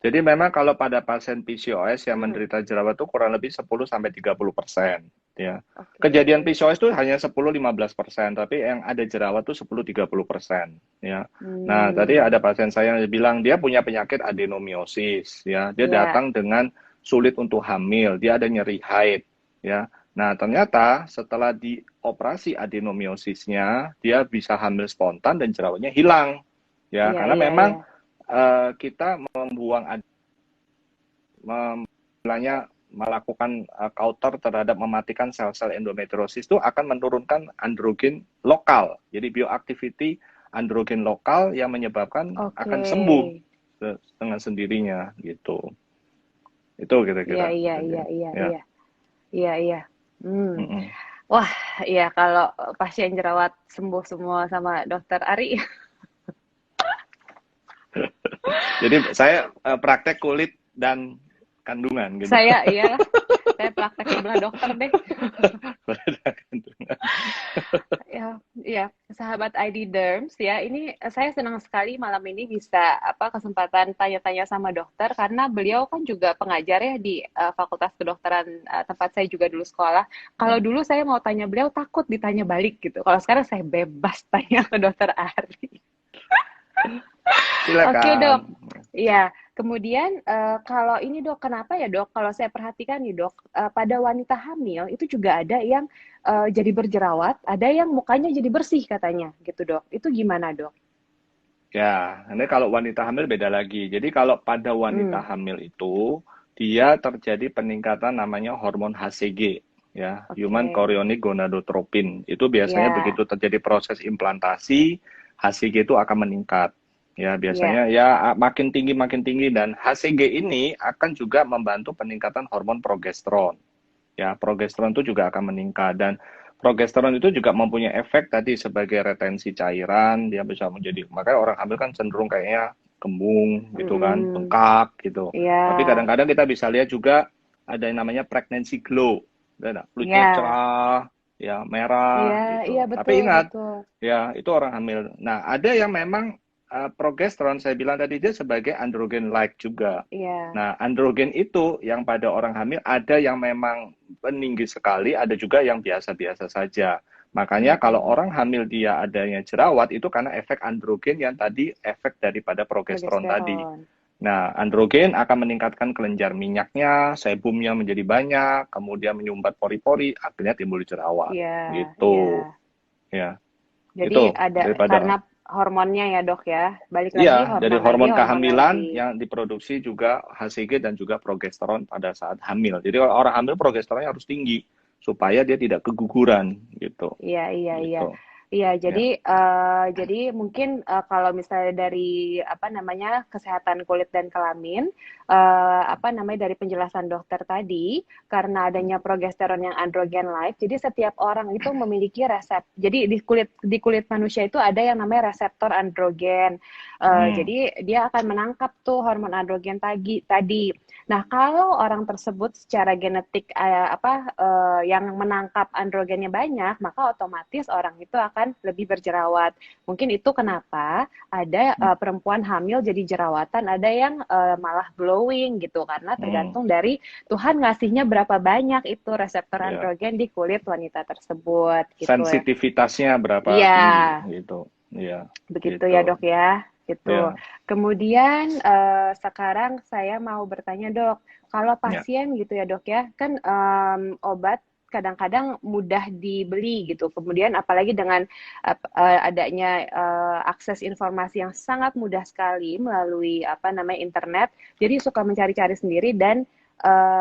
S2: Jadi memang kalau pada pasien PCOS yang
S1: Hmm,
S2: menderita jerawat itu kurang lebih 10-30%, ya.
S1: oke.
S2: Kejadian PCOS itu hanya 10-15%, tapi yang ada jerawat itu 10-30%, ya. Nah, tadi
S1: Hmm,
S2: ada pasien saya yang bilang dia punya penyakit adenomiosis, ya. Dia
S1: ya,
S2: datang dengan sulit untuk hamil, dia ada nyeri haid, ya. Nah, ternyata setelah dioperasi adenomiosisnya, dia bisa hamil spontan dan jerawatnya hilang, ya.
S1: iya,
S2: Karena
S1: iya, iya,
S2: memang kita membuang melakukan counter terhadap mematikan sel-sel endometriosis itu akan menurunkan androgen lokal. Jadi bioactivity androgen lokal yang menyebabkan
S1: oke.
S2: akan sembuh dengan sendirinya gitu. Itu
S1: Iya,
S2: kira-kira.
S1: iya, iya, iya,
S2: Ya.
S1: iya, iya, iya. Hmm.
S2: Mm-mm.
S1: Wah, iya kalau pasien jerawat sembuh semua sama dokter Ari,
S2: Jadi saya praktek kulit dan kandungan gitu.
S1: saya ya, saya praktek sebelah dokter deh. Ya, ya, sahabat ID Derms ya. Ini saya senang sekali malam ini bisa apa kesempatan tanya-tanya sama dokter karena beliau kan juga pengajar ya di Fakultas Kedokteran tempat saya juga dulu sekolah. Kalau
S2: Hmm.
S1: dulu saya mau tanya beliau takut ditanya balik gitu. Kalau sekarang saya bebas tanya ke dokter Ari. Oke
S2: Silakan.
S1: dok, ya. Kemudian kalau ini dok, kenapa ya dok? Kalau saya perhatikan nih dok, pada wanita hamil itu juga ada yang jadi berjerawat, ada yang mukanya jadi bersih katanya, gitu dok. Itu gimana dok?
S2: Ya, ini kalau wanita hamil beda lagi. Jadi kalau pada
S1: Hmm,
S2: wanita hamil itu dia terjadi peningkatan namanya hormon HCG, ya,
S1: oke,
S2: human chorionic gonadotropin. Itu biasanya
S1: ya,
S2: begitu terjadi proses implantasi, HCG itu akan meningkat. Ya,
S1: ya,
S2: biasanya ya makin tinggi dan HCG ini akan juga membantu peningkatan hormon progesteron. Ya, progesteron itu juga akan meningkat dan progesteron itu juga mempunyai efek tadi sebagai retensi cairan, dia bisa menjadi makanya orang hamil kan cenderung kayaknya kembung gitu kan,
S1: mm,
S2: bengkak gitu. Tapi
S1: ya,
S2: kadang-kadang kita bisa lihat juga ada yang namanya pregnancy glow. Ada kulitnya
S1: ya,
S2: cerah, ya
S1: iya,
S2: merah
S1: iya
S2: gitu.
S1: betul,
S2: Tapi ingat,
S1: betul,
S2: ya itu orang hamil. Nah, ada yang memang progesteron saya bilang tadi dia sebagai androgen like juga.
S1: iya,
S2: Nah, androgen itu yang pada orang hamil ada yang memang peninggi sekali, ada juga yang biasa-biasa saja. Makanya kalau
S1: mm,
S2: orang hamil dia adanya jerawat itu karena efek androgen yang tadi efek daripada progesteron tadi.
S1: progesteron,
S2: Nah, androgen akan meningkatkan kelenjar minyaknya, sebumnya menjadi banyak, kemudian menyumbat pori-pori, akhirnya timbul jerawat.
S1: iya, iya.
S2: Gitu, ya.
S1: Jadi
S2: Itu
S1: ada karena
S2: daripada
S1: hormonnya ya dok ya, balik
S2: iya,
S1: lagi
S2: dari
S1: hormon lagi,
S2: hormon
S1: hormon
S2: kehamilan
S1: lagi.
S2: yang diproduksi juga HCG dan juga progesteron pada saat hamil. Jadi kalau orang hamil progesteronnya harus tinggi supaya dia tidak keguguran gitu.
S1: Iya, iya, iya.
S2: Gitu.
S1: Iya,
S2: Ya.
S1: jadi mungkin kalau misalnya dari apa namanya kesehatan kulit dan kelamin, apa namanya dari penjelasan dokter tadi, karena adanya progesteron yang androgen like, jadi setiap orang itu memiliki resep. Jadi di kulit manusia itu ada yang namanya reseptor androgen.
S2: Hmm.
S1: Jadi dia akan menangkap tuh hormon androgen tadi. Nah, kalau orang tersebut secara genetik yang menangkap androgennya banyak, maka otomatis orang itu akan lebih berjerawat. Mungkin itu kenapa ada perempuan hamil jadi jerawatan, ada yang malah glowing gitu karena
S2: Hmm.
S1: tergantung dari Tuhan ngasihnya berapa banyak itu reseptor
S2: Ya.
S1: androgen di kulit wanita tersebut gitu ya.
S2: Sensitivitasnya berapa
S1: Iya,
S2: tinggi gitu. Iya,
S1: begitu
S2: gitu.
S1: ya dok ya, gitu.
S2: Ya,
S1: Kemudian sekarang saya mau bertanya dok, kalau
S2: ya.
S1: pasien gitu ya dok ya, kan obat kadang-kadang mudah dibeli gitu. Kemudian apalagi dengan adanya akses informasi yang sangat mudah sekali melalui apa namanya internet, jadi suka mencari-cari sendiri dan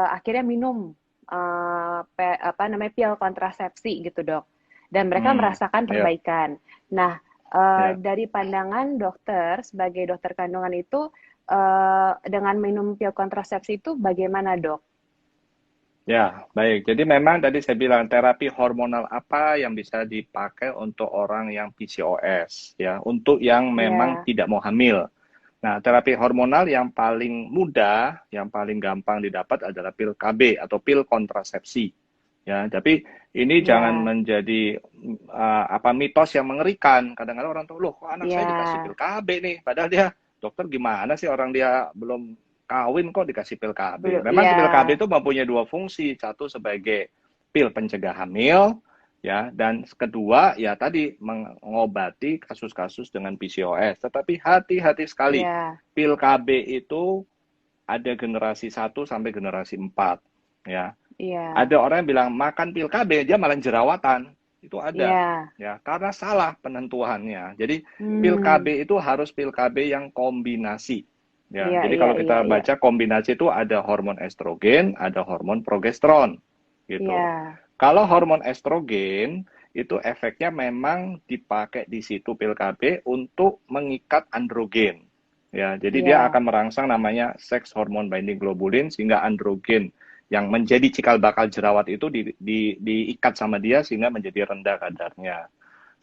S1: akhirnya minum apa namanya pil kontrasepsi gitu dok. Dan mereka
S2: Hmm.
S1: merasakan
S2: Ya,
S1: perbaikan. Nah,
S2: ya.
S1: dari pandangan dokter sebagai dokter kandungan itu dengan minum pil kontrasepsi itu bagaimana dok?
S2: Ya, baik. Jadi memang tadi saya bilang terapi hormonal apa yang bisa dipakai untuk orang yang PCOS, ya, untuk yang memang
S1: Ya,
S2: tidak mau hamil. Nah, terapi hormonal yang paling mudah, yang paling gampang didapat adalah pil KB atau pil kontrasepsi. Ya, tapi ini jangan
S1: ya,
S2: menjadi apa mitos yang mengerikan. Kadang-kadang orang tuh, loh, kok anak saya dikasih pil
S1: ya,
S2: KB nih, padahal dia dokter gimana sih orang dia belum kawin kok dikasih pil KB.
S1: belum,
S2: Memang
S1: ya,
S2: pil KB itu mempunyai dua fungsi, satu sebagai pil pencegah hamil, ya, dan kedua ya tadi mengobati kasus-kasus dengan PCOS. Tetapi hati-hati sekali,
S1: ya,
S2: pil KB itu ada generasi 1 sampai generasi 4, ya.
S1: ya,
S2: Ada orang yang bilang makan pil KB dia malah jerawatan. Itu ada,
S1: ya,
S2: ya, karena salah penentuannya. Jadi pil
S1: hmm,
S2: KB itu harus pil KB yang kombinasi. Ya,
S1: iya,
S2: jadi
S1: iya,
S2: kalau
S1: iya,
S2: kita
S1: iya,
S2: baca kombinasi itu ada hormon estrogen, ada hormon progesteron, gitu.
S1: iya,
S2: Kalau hormon estrogen itu efeknya memang dipakai di situ pil KB untuk mengikat androgen. Ya, jadi dia
S1: iya,
S2: akan merangsang namanya sex hormone binding globulin sehingga androgen yang menjadi cikal bakal jerawat itu diikat sama dia sehingga menjadi rendah kadarnya.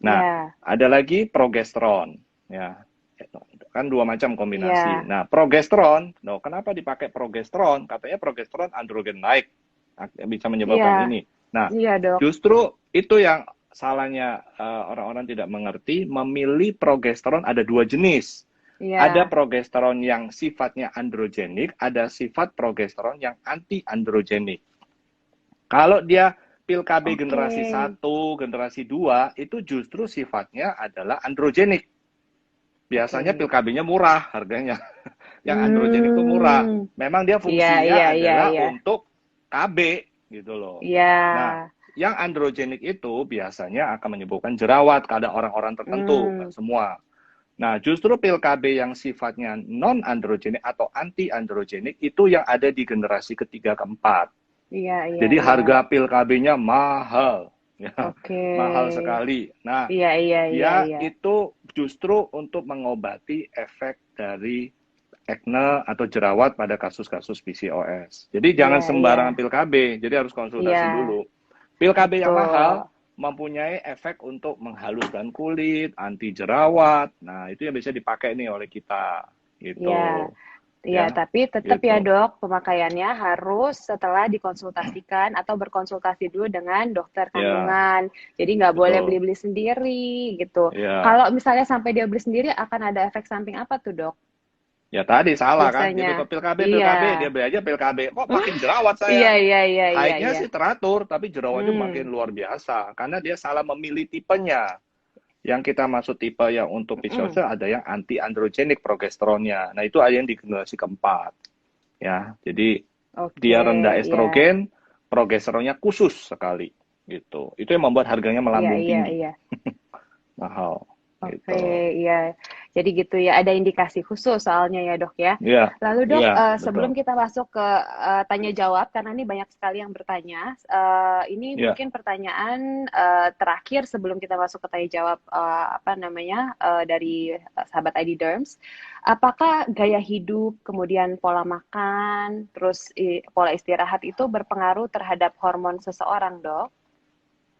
S2: Nah,
S1: iya,
S2: ada lagi progesteron, ya, kan dua macam kombinasi.
S1: iya,
S2: Nah, progesteron, no, kenapa dipakai progesteron? Katanya progesteron androgen naik bisa
S1: iya,
S2: menyebabkan ini. Nah,
S1: iya dok,
S2: justru itu yang salahnya orang-orang tidak mengerti, memilih progesteron ada dua jenis. Ada
S1: iya,
S2: progesteron yang sifatnya androgenik, ada sifat progesteron yang anti androgenik. Kalau dia pil KB
S1: oke,
S2: generasi 1, generasi 2 itu justru sifatnya adalah androgenik. Biasanya
S1: oke,
S2: pil KB-nya murah harganya. Yang androgenik itu murah.
S1: hmm,
S2: Memang dia
S1: iya, iya,
S2: fungsinya
S1: iya,
S2: adalah
S1: iya,
S2: untuk KB gitu loh. Nah,
S1: iya,
S2: yang androgenik itu biasanya akan menyebabkan jerawat pada orang-orang tertentu,
S1: hmm,
S2: nggak semua. Nah, justru pil KB yang sifatnya non-androgenik atau anti-androgenik itu yang ada di generasi ketiga keempat.
S1: iya, iya,
S2: Jadi
S1: iya,
S2: harga pil KB-nya mahal, ya,
S1: oke,
S2: mahal sekali. Nah,
S1: iya, iya, iya,
S2: dia
S1: iya,
S2: itu justru untuk mengobati efek dari acne atau jerawat pada kasus-kasus PCOS. Jadi
S1: iya,
S2: jangan
S1: iya,
S2: sembarangan pil KB, jadi harus konsultasi
S1: iya,
S2: dulu. Pil KB yang mahal
S1: betul,
S2: mempunyai efek untuk menghaluskan kulit, anti jerawat. Nah, itu yang bisa dipakai nih oleh kita.
S1: iya.
S2: Gitu.
S1: Iya,
S2: Ya,
S1: tapi tetap ya
S2: gitu.
S1: dok, pemakaiannya harus setelah dikonsultasikan atau berkonsultasi dulu dengan dokter
S2: Ya,
S1: kandungan. Jadi nggak boleh
S2: betul.
S1: beli-beli sendiri gitu.
S2: Ya.
S1: Kalau misalnya sampai dia beli sendiri, akan ada efek samping apa tuh dok?
S2: Ya tadi salah kan, dia
S1: Biasanya.
S2: pil
S1: Iya.
S2: KB, dia beli aja pil KB. Kok makin jerawat
S1: Iya,
S2: saya?
S1: iya, iya, iya,
S2: Haidnya
S1: iya.
S2: sih teratur, tapi jerawatnya makin
S1: Hmm.
S2: luar biasa. Karena dia salah memilih tipenya. Yang kita maksud tipe yang untuk PCOS
S1: Mm-mm.
S2: ada yang anti androgenik progesteronnya. Nah, itu ada yang di generasi keempat. Ya, jadi
S1: Oke,
S2: dia rendah
S1: iya.
S2: estrogen, progesteronnya khusus sekali. Gitu. Itu yang membuat harganya
S1: Iya,
S2: melambung
S1: iya,
S2: tinggi.
S1: iya.
S2: Mahal.
S1: Oke,
S2: Gitu.
S1: iya. Jadi gitu ya, ada indikasi khusus soalnya ya dok ya.
S2: Iya,
S1: Lalu dok,
S2: iya, betul.
S1: sebelum kita masuk ke tanya jawab, karena ini banyak sekali yang bertanya, ini
S2: Iya,
S1: mungkin pertanyaan terakhir sebelum kita masuk ke tanya jawab apa namanya dari sahabat ID Derms. Apakah gaya hidup, kemudian pola makan, terus pola istirahat itu berpengaruh terhadap hormon seseorang dok?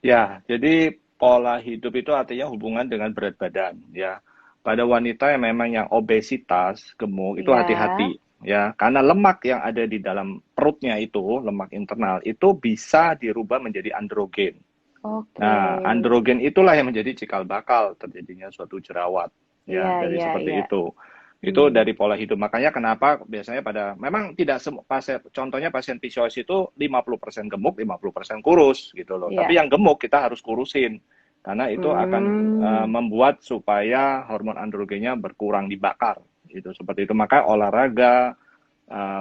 S2: ya. Jadi pola hidup itu artinya hubungan dengan berat badan, ya. Pada wanita yang memang yang obesitas, gemuk, itu
S1: Iya,
S2: hati-hati, ya. Karena lemak yang ada di dalam perutnya itu, lemak internal, itu bisa dirubah menjadi androgen.
S1: oke.
S2: Nah, androgen itulah yang menjadi cikal bakal terjadinya suatu jerawat,
S1: Iya,
S2: ya, dari
S1: iya, iya.
S2: seperti itu. Itu
S1: Hmm,
S2: dari pola hidup. Makanya kenapa biasanya pada memang tidak semua pasien, contohnya pasien PCOS itu 50% gemuk, 50% kurus gitu loh. Tapi
S1: iya.
S2: yang gemuk kita harus kurusin karena itu akan
S1: Hmm,
S2: membuat supaya hormon androgennya berkurang dibakar. Itu seperti itu. Maka olahraga,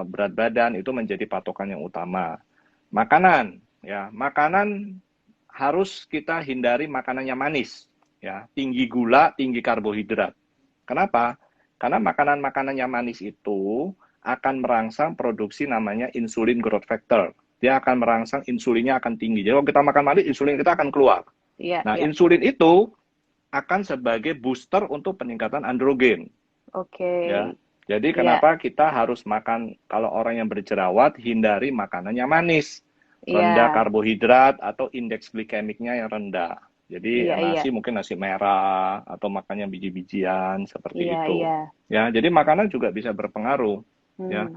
S2: berat badan itu menjadi patokan yang utama. Makanan, ya, makanan harus kita hindari makanan yang manis, ya, tinggi gula, tinggi karbohidrat. Kenapa? Karena makanan-makanan yang manis itu akan merangsang produksi namanya insulin growth factor. Dia akan merangsang insulinnya akan tinggi. Jadi kalau kita makan manis, insulin kita akan keluar.
S1: iya,
S2: Nah,
S1: iya,
S2: insulin itu akan sebagai booster untuk peningkatan androgen,
S1: oke,
S2: ya. Jadi
S1: iya,
S2: kenapa kita harus makan, kalau orang yang berjerawat, hindari makanan yang manis, rendah
S1: iya,
S2: karbohidrat atau indeks glikemiknya yang rendah. Jadi
S1: iya, iya,
S2: nasi mungkin nasi merah atau makannya biji-bijian seperti
S1: iya,
S2: itu.
S1: iya.
S2: Ya, jadi makanan juga bisa berpengaruh. Ya,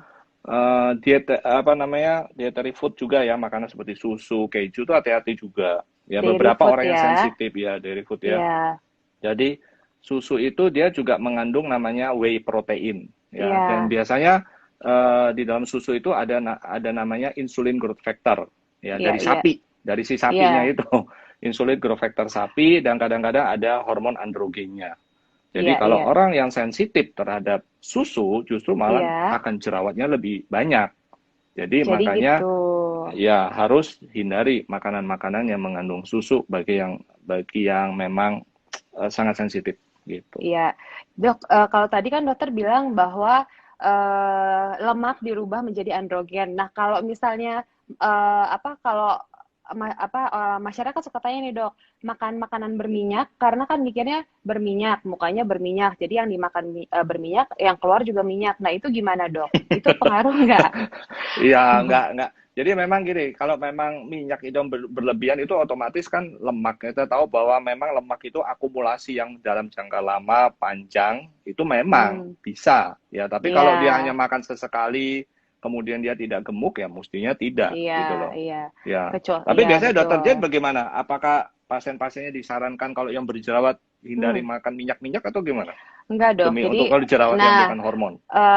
S1: Hmm,
S2: diet apa namanya, dietary food juga ya, makanan seperti susu, keju itu hati-hati juga. Ya,
S1: dairy
S2: beberapa
S1: food
S2: orang yang
S1: ya,
S2: sensitif ya dairy food ya.
S1: iya,
S2: Jadi susu itu dia juga mengandung namanya whey protein ya, dan
S1: iya,
S2: biasanya di dalam susu itu ada namanya insulin growth factor ya,
S1: iya,
S2: dari
S1: iya,
S2: sapi, dari si
S1: iya,
S2: sapinya itu insulin growth factor sapi, dan kadang-kadang ada hormon androgennya. Jadi
S1: iya,
S2: kalau
S1: iya,
S2: orang yang sensitif terhadap susu justru malah
S1: iya.
S2: akan jerawatnya lebih banyak. Jadi
S1: Jadi gitu.
S2: makanya ya harus hindari makanan-makanan yang mengandung susu bagi yang memang sangat sensitif gitu.
S1: Iya, dok. Kalau tadi kan dokter bilang bahwa lemak dirubah menjadi androgen. Nah, kalau misalnya apa kalau masyarakat suka tanya nih dok, makan makanan berminyak karena kan mikirnya berminyak, mukanya berminyak, jadi yang dimakan berminyak, yang keluar juga minyak. Nah, itu gimana dok? Itu pengaruh nggak?
S2: Iya, enggak. Jadi memang gini, kalau memang minyak itu berlebihan itu otomatis kan lemak. Kita tahu bahwa memang lemak itu akumulasi yang dalam jangka lama, panjang, itu memang
S1: Hmm,
S2: bisa. Ya, tapi
S1: iya,
S2: kalau dia hanya makan sesekali, kemudian dia tidak gemuk, ya mestinya tidak,
S1: iya,
S2: gitu loh.
S1: iya,
S2: Ya,
S1: kecuali,
S2: tapi
S1: iya
S2: biasanya dokter
S1: betul.
S2: Jen bagaimana? Apakah pasien-pasiennya disarankan kalau yang berjerawat hindari
S1: Hmm.
S2: makan minyak-minyak atau gimana?
S1: Enggak dok.
S2: Demi untuk
S1: Jadi,
S2: kalau jerawat yang
S1: nah,
S2: bukan hormon.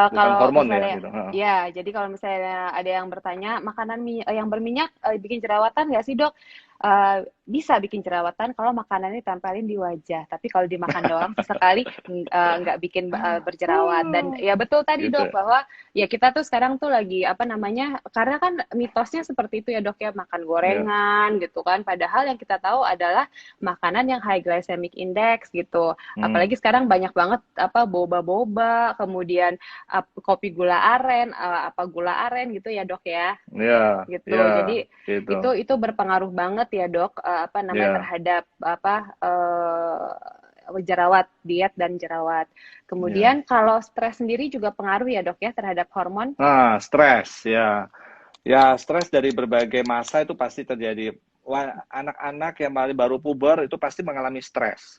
S2: Bukan
S1: kalau
S2: hormon ya,
S1: misalnya,
S2: gitu. Heeh.
S1: ya, jadi kalau misalnya ada yang bertanya, makanan yang berminyak bikin jerawatan nggak sih dok? Bisa bikin jerawatan kalau makanannya ditempelin di wajah. Tapi kalau dimakan doang sesekali nggak bikin berjerawat. Dan ya betul tadi
S2: Gitu
S1: dok
S2: ya.
S1: bahwa ya kita tuh sekarang tuh lagi apa namanya? Karena kan mitosnya seperti itu ya dok ya, makan
S2: Ya.
S1: gorengan gitu kan. Padahal yang kita tahu adalah makanan yang high glycemic index gitu.
S2: Hmm.
S1: Apalagi sekarang banyak banget apa boba-boba, kemudian kopi gula aren, apa gula aren gitu ya dok ya,
S2: Ya,
S1: gitu.
S2: ya,
S1: Jadi
S2: gitu.
S1: itu berpengaruh banget ya dok, apa namanya
S2: Ya,
S1: terhadap apa jerawat, diet dan jerawat.
S2: ya.
S1: Kemudian kalau stres sendiri juga pengaruh ya dok ya terhadap hormon.
S2: Nah, stres, ya. Ya, stres dari berbagai masa itu pasti terjadi. Wah, anak-anak yang baru puber itu pasti mengalami stres.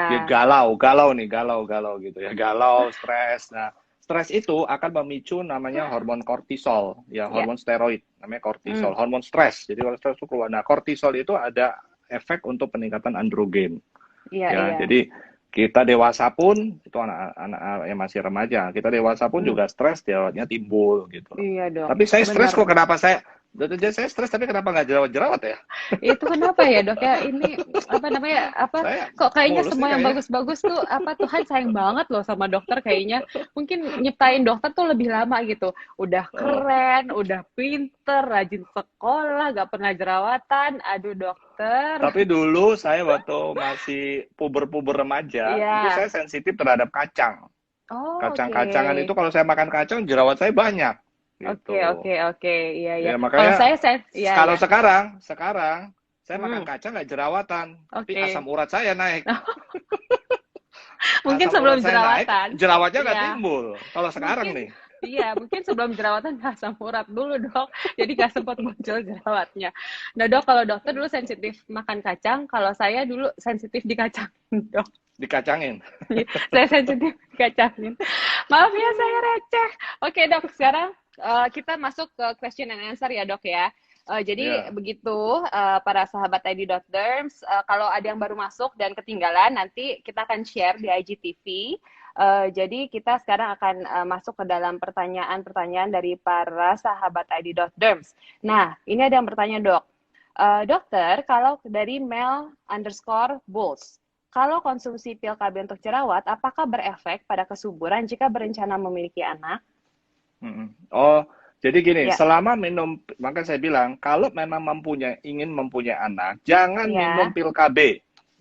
S2: Dia
S1: Ya,
S2: galau nih, galau gitu ya. Galau, stres. Nah, stres itu akan memicu namanya hormon kortisol, ya,
S1: ya,
S2: hormon steroid, namanya kortisol,
S1: hmm,
S2: hormon stres. Jadi kalau stres itu keluar. Nah, kortisol itu ada efek untuk peningkatan androgen.
S1: iya,
S2: Ya,
S1: iya,
S2: jadi kita dewasa pun itu anak-anak yang masih remaja, kita dewasa pun
S1: hmm,
S2: juga stres, jerawatnya timbul gitu loh.
S1: iya dok,
S2: Tapi saya stres
S1: benar.
S2: kok, kenapa saya stres tapi kenapa nggak jerawat-jerawat ya?
S1: Itu kenapa ya dok ya? Ini apa namanya? Apa
S2: Saya
S1: kok kayaknya
S2: mulus nih
S1: semua yang
S2: kayaknya.
S1: bagus-bagus tuh apa Tuhan sayang banget loh sama dokter kayaknya. Mungkin nyiptain dokter tuh lebih lama gitu. Udah
S2: Oh,
S1: keren, udah pinter, rajin sekolah, gak pernah jerawatan. Aduh dok, dokter.
S2: Tapi dulu saya waktu masih puber-puber remaja, itu
S1: Iya.
S2: saya sensitif terhadap kacang.
S1: Oh, oke.
S2: Kacang-kacangan itu kalau saya makan kacang, jerawat saya banyak.
S1: Oke,
S2: Gitu.
S1: oke, oke. Iya, iya.
S2: Ya
S1: Kalau
S2: makanya
S1: saya, iya,
S2: kalau
S1: iya.
S2: sekarang saya makan
S1: Hmm,
S2: kacang nggak jerawatan, tapi
S1: oke.
S2: asam urat saya naik.
S1: Mungkin
S2: Asam urat
S1: sebelum
S2: saya naik,
S1: jerawatan.
S2: jerawatnya nggak
S1: Iya.
S2: timbul. Kalau sekarang
S1: Mungkin
S2: nih,
S1: iya, mungkin sebelum jerawatan asam urat dulu, Dok. Jadi nggak sempat muncul jerawatnya. Nah, Dok, kalau dokter dulu sensitif makan kacang, kalau saya dulu sensitif dikacangin, Dok.
S2: dikacangin.
S1: Saya sensitif dikacangin. Maaf ya, saya receh. Oke, Dok, sekarang kita masuk ke question and answer ya, Dok ya. Jadi
S2: Ya,
S1: begitu para sahabat ID.Derms, kalau ada yang baru masuk dan ketinggalan, nanti kita akan share di IGTV. Jadi kita sekarang akan masuk ke dalam pertanyaan-pertanyaan dari para sahabat ID.Derms. Nah, ini ada yang bertanya, Dok. Dokter, kalau dari Mel_Bulls, kalau konsumsi pil KB untuk jerawat, apakah berefek pada kesuburan jika berencana memiliki anak?
S2: Oh, jadi gini,
S1: Ya,
S2: selama minum, maka saya bilang, kalau memang ingin mempunyai anak, jangan minum
S1: ya,
S2: pil KB.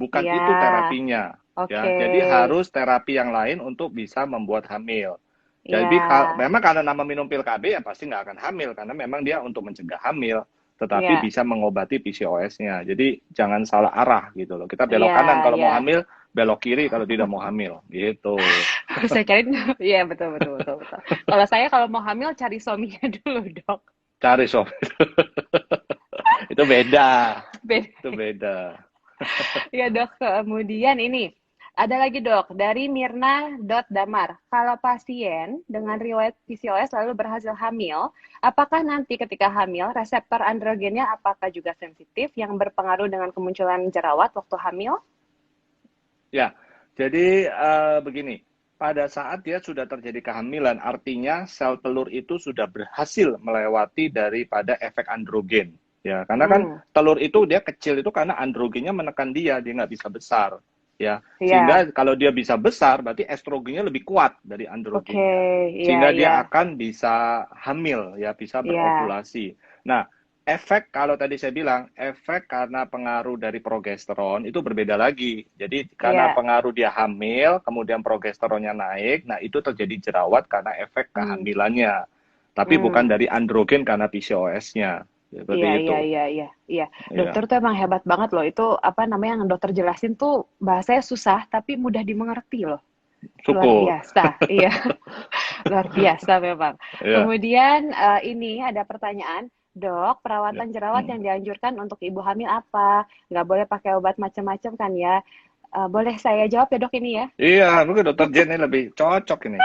S2: Bukan
S1: ya.
S2: itu terapinya.
S1: Oke,
S2: Ya, jadi harus terapi yang lain untuk bisa membuat hamil. Jadi
S1: ya,
S2: memang karena nama minum pil KB ya pasti nggak akan hamil karena memang dia untuk mencegah hamil, tetapi
S1: ya,
S2: bisa mengobati PCOS-nya. Jadi jangan salah arah gitu loh. Kita belok
S1: ya,
S2: kanan kalau mau
S1: ya.
S2: hamil, belok kiri kalau tidak mau hamil gitu.
S1: Saya cari, iya betul, betul, betul, betul. Kalau saya kalau mau hamil cari suaminya dulu, Dok.
S2: Cari sob. Itu beda.
S1: Beda.
S2: Itu beda.
S1: Ya, Dok. Kemudian ini ada lagi, Dok, dari Mirna.Damar. Kalau pasien dengan riwayat PCOS lalu berhasil hamil, apakah nanti ketika hamil reseptor androgennya apakah juga sensitif yang berpengaruh dengan kemunculan jerawat waktu hamil?
S2: Ya, jadi begini, pada saat dia sudah terjadi kehamilan, artinya sel telur itu sudah berhasil melewati daripada efek androgen. Ya, karena kan
S1: Hmm,
S2: telur itu dia kecil itu karena androgennya menekan dia nggak bisa besar. Ya,
S1: ya,
S2: sehingga kalau dia bisa besar, berarti estrogennya lebih kuat dari
S1: oke,
S2: androgennya.
S1: iya,
S2: Sehingga
S1: iya,
S2: dia akan bisa hamil, ya, bisa
S1: iya,
S2: berovulasi. Nah, efek kalau tadi saya bilang, efek karena pengaruh dari progesteron itu berbeda lagi. Jadi karena
S1: iya.
S2: pengaruh dia hamil, kemudian progesteronnya naik, nah itu terjadi jerawat karena efek
S1: Hmm,
S2: kehamilannya. Tapi bukan
S1: hmm.
S2: dari androgen karena PCOS-nya.
S1: Iya,
S2: Seperti
S1: iya,
S2: itu.
S1: iya, iya, iya. Dokter
S2: Ya,
S1: tuh emang hebat banget loh. Itu apa namanya yang dokter jelasin tuh bahasanya susah tapi mudah dimengerti loh. Luar
S2: syukur.
S1: biasa, iya, luar biasa memang.
S2: Ya,
S1: Kemudian ini ada pertanyaan, Dok,
S2: ya.
S1: perawatan jerawat yang dianjurkan untuk ibu hamil apa? Nggak boleh pakai obat macam-macam kan ya? Boleh saya jawab ya, Dok, ini ya?
S2: Iya, mungkin dokter Jen ini lebih cocok ini.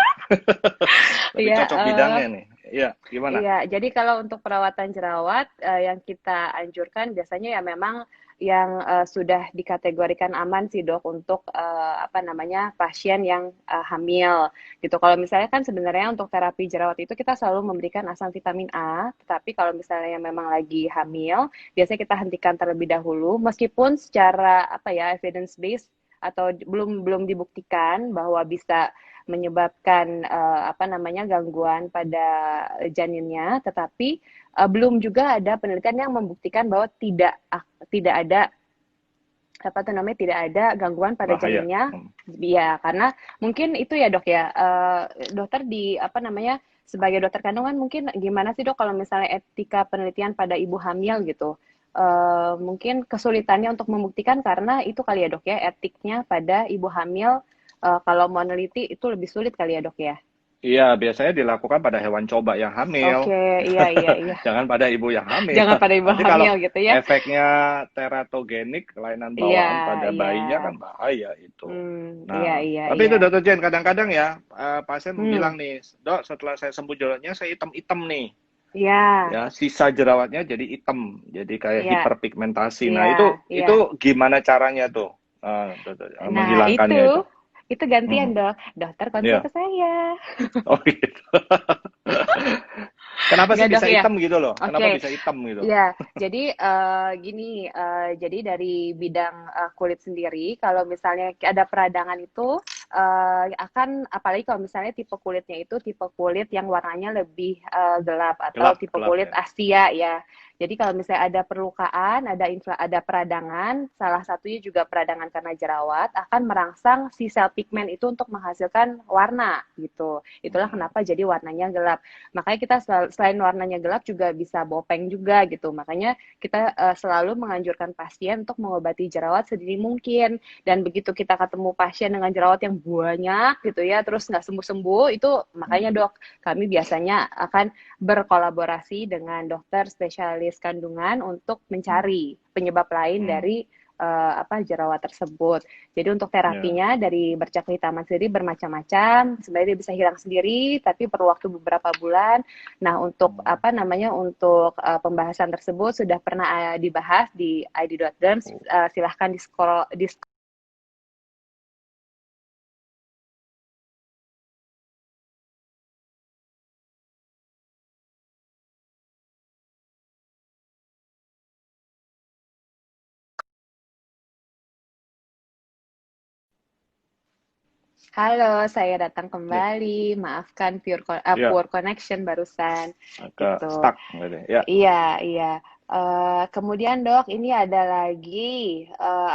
S2: Lebih
S1: Iya,
S2: cocok bidangnya nih. Iya, gimana?
S1: iya, jadi kalau untuk perawatan jerawat yang kita anjurkan biasanya ya memang yang sudah dikategorikan aman sih, Dok, untuk apa namanya pasien yang hamil gitu. Kalau misalnya kan sebenarnya untuk terapi jerawat itu kita selalu memberikan asam vitamin A, tetapi kalau misalnya memang lagi hamil, biasanya kita hentikan terlebih dahulu meskipun secara apa ya evidence based atau belum belum dibuktikan bahwa bisa menyebabkan apa namanya gangguan pada janinnya, tetapi belum juga ada penelitian yang membuktikan bahwa tidak ada apa tuh namanya tidak ada gangguan pada
S2: Bahaya.
S1: janinnya. Ya, karena mungkin itu ya, Dok ya. Dokter di apa namanya sebagai dokter kandungan mungkin gimana sih, Dok, kalau misalnya etika penelitian pada ibu hamil gitu. Mungkin kesulitannya untuk membuktikan karena itu kali ya, Dok ya, etiknya pada ibu hamil kalau mau meneliti itu lebih sulit kali ya, Dok ya.
S2: Iya, biasanya dilakukan pada hewan coba yang hamil.
S1: Oke, iya, iya, iya.
S2: Jangan pada ibu yang hamil.
S1: Jangan pada ibu
S2: Nanti kalau
S1: hamil gitu ya.
S2: efeknya teratogenik, kelainan
S1: Iya,
S2: bawaan pada
S1: iya.
S2: bayinya kan bahaya itu.
S1: Iya,
S2: Nah,
S1: iya,
S2: tapi
S1: iya.
S2: itu dokter Jen, kadang-kadang ya pasien
S1: Hmm,
S2: bilang nih, dok setelah saya sembuh jerawatnya saya hitam-hitam nih.
S1: iya,
S2: Ya, sisa jerawatnya jadi hitam, jadi kayak
S1: iya,
S2: hiperpigmentasi. Nah,
S1: iya, iya.
S2: itu gimana caranya tuh
S1: Nah,
S2: menghilangkannya itu?
S1: itu gantian,
S2: Mhm.
S1: Dok. Dokter konsul
S2: Ya.
S1: ke saya.
S2: Oh gitu. Kenapa sih
S1: Enggak, Dok,
S2: bisa
S1: ya.
S2: hitam gitu loh? Kenapa
S1: Oke.
S2: bisa hitam gitu?
S1: Ya, jadi gini, jadi dari bidang kulit sendiri, kalau misalnya ada peradangan itu akan, apalagi kalau misalnya tipe kulitnya itu tipe kulit yang warnanya lebih gelap atau
S2: Gelap,
S1: tipe
S2: gelap
S1: kulit
S2: ya.
S1: Asia ya. Jadi kalau misalnya ada perlukaan, ada peradangan, salah satunya juga peradangan karena jerawat, akan merangsang si sel pigmen itu untuk menghasilkan warna gitu. Itulah
S2: Hmm.
S1: kenapa jadi warnanya gelap. Makanya kita selain warnanya gelap juga bisa bopeng juga gitu. Makanya kita selalu menganjurkan pasien untuk mengobati jerawat sedini mungkin. Dan begitu kita ketemu pasien dengan jerawat yang banyak gitu ya, terus nggak sembuh-sembuh, itu makanya
S2: Hmm.
S1: dok, kami biasanya akan berkolaborasi dengan dokter spesialis kandungan untuk
S2: Hmm.
S1: mencari penyebab lain
S2: Hmm.
S1: dari jerawat tersebut. Jadi untuk
S2: Ya.
S1: terapinya dari bercak kehitaman sendiri bermacam-macam. Sebenarnya dia bisa hilang sendiri, tapi perlu waktu beberapa bulan. Nah untuk
S2: Hmm.
S1: untuk pembahasan tersebut sudah pernah dibahas di id.derms.
S2: Oh.
S1: Silahkan di scroll di. Halo, saya datang
S2: Ya.
S1: kembali. Maafkan
S2: Ya.
S1: poor connection barusan.
S2: Agak
S1: Itu.
S2: stuck gitu. Ya.
S1: Iya, iya. Kemudian dok, ini ada lagi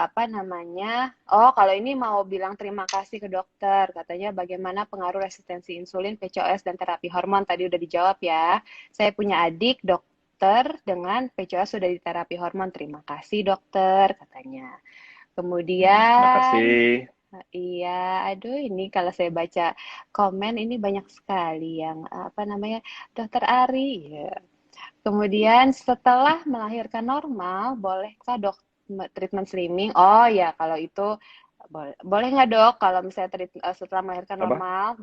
S1: apa namanya? Oh, kalau ini mau bilang terima kasih ke dokter. Katanya bagaimana pengaruh resistensi insulin, PCOS dan terapi hormon tadi udah dijawab ya. Saya punya adik dokter dengan PCOS sudah di terapi hormon. Terima kasih dokter, katanya.
S2: Terima kasih.
S1: Kemudian iya, aduh ini kalau saya baca komen ini banyak sekali yang apa namanya, Dokter Ari. Ya. Kemudian setelah melahirkan normal, bolehkah dok treatment slimming? Oh ya, kalau itu boleh nggak dok? Kalau misalnya setelah melahirkan
S2: Apa?
S1: normal,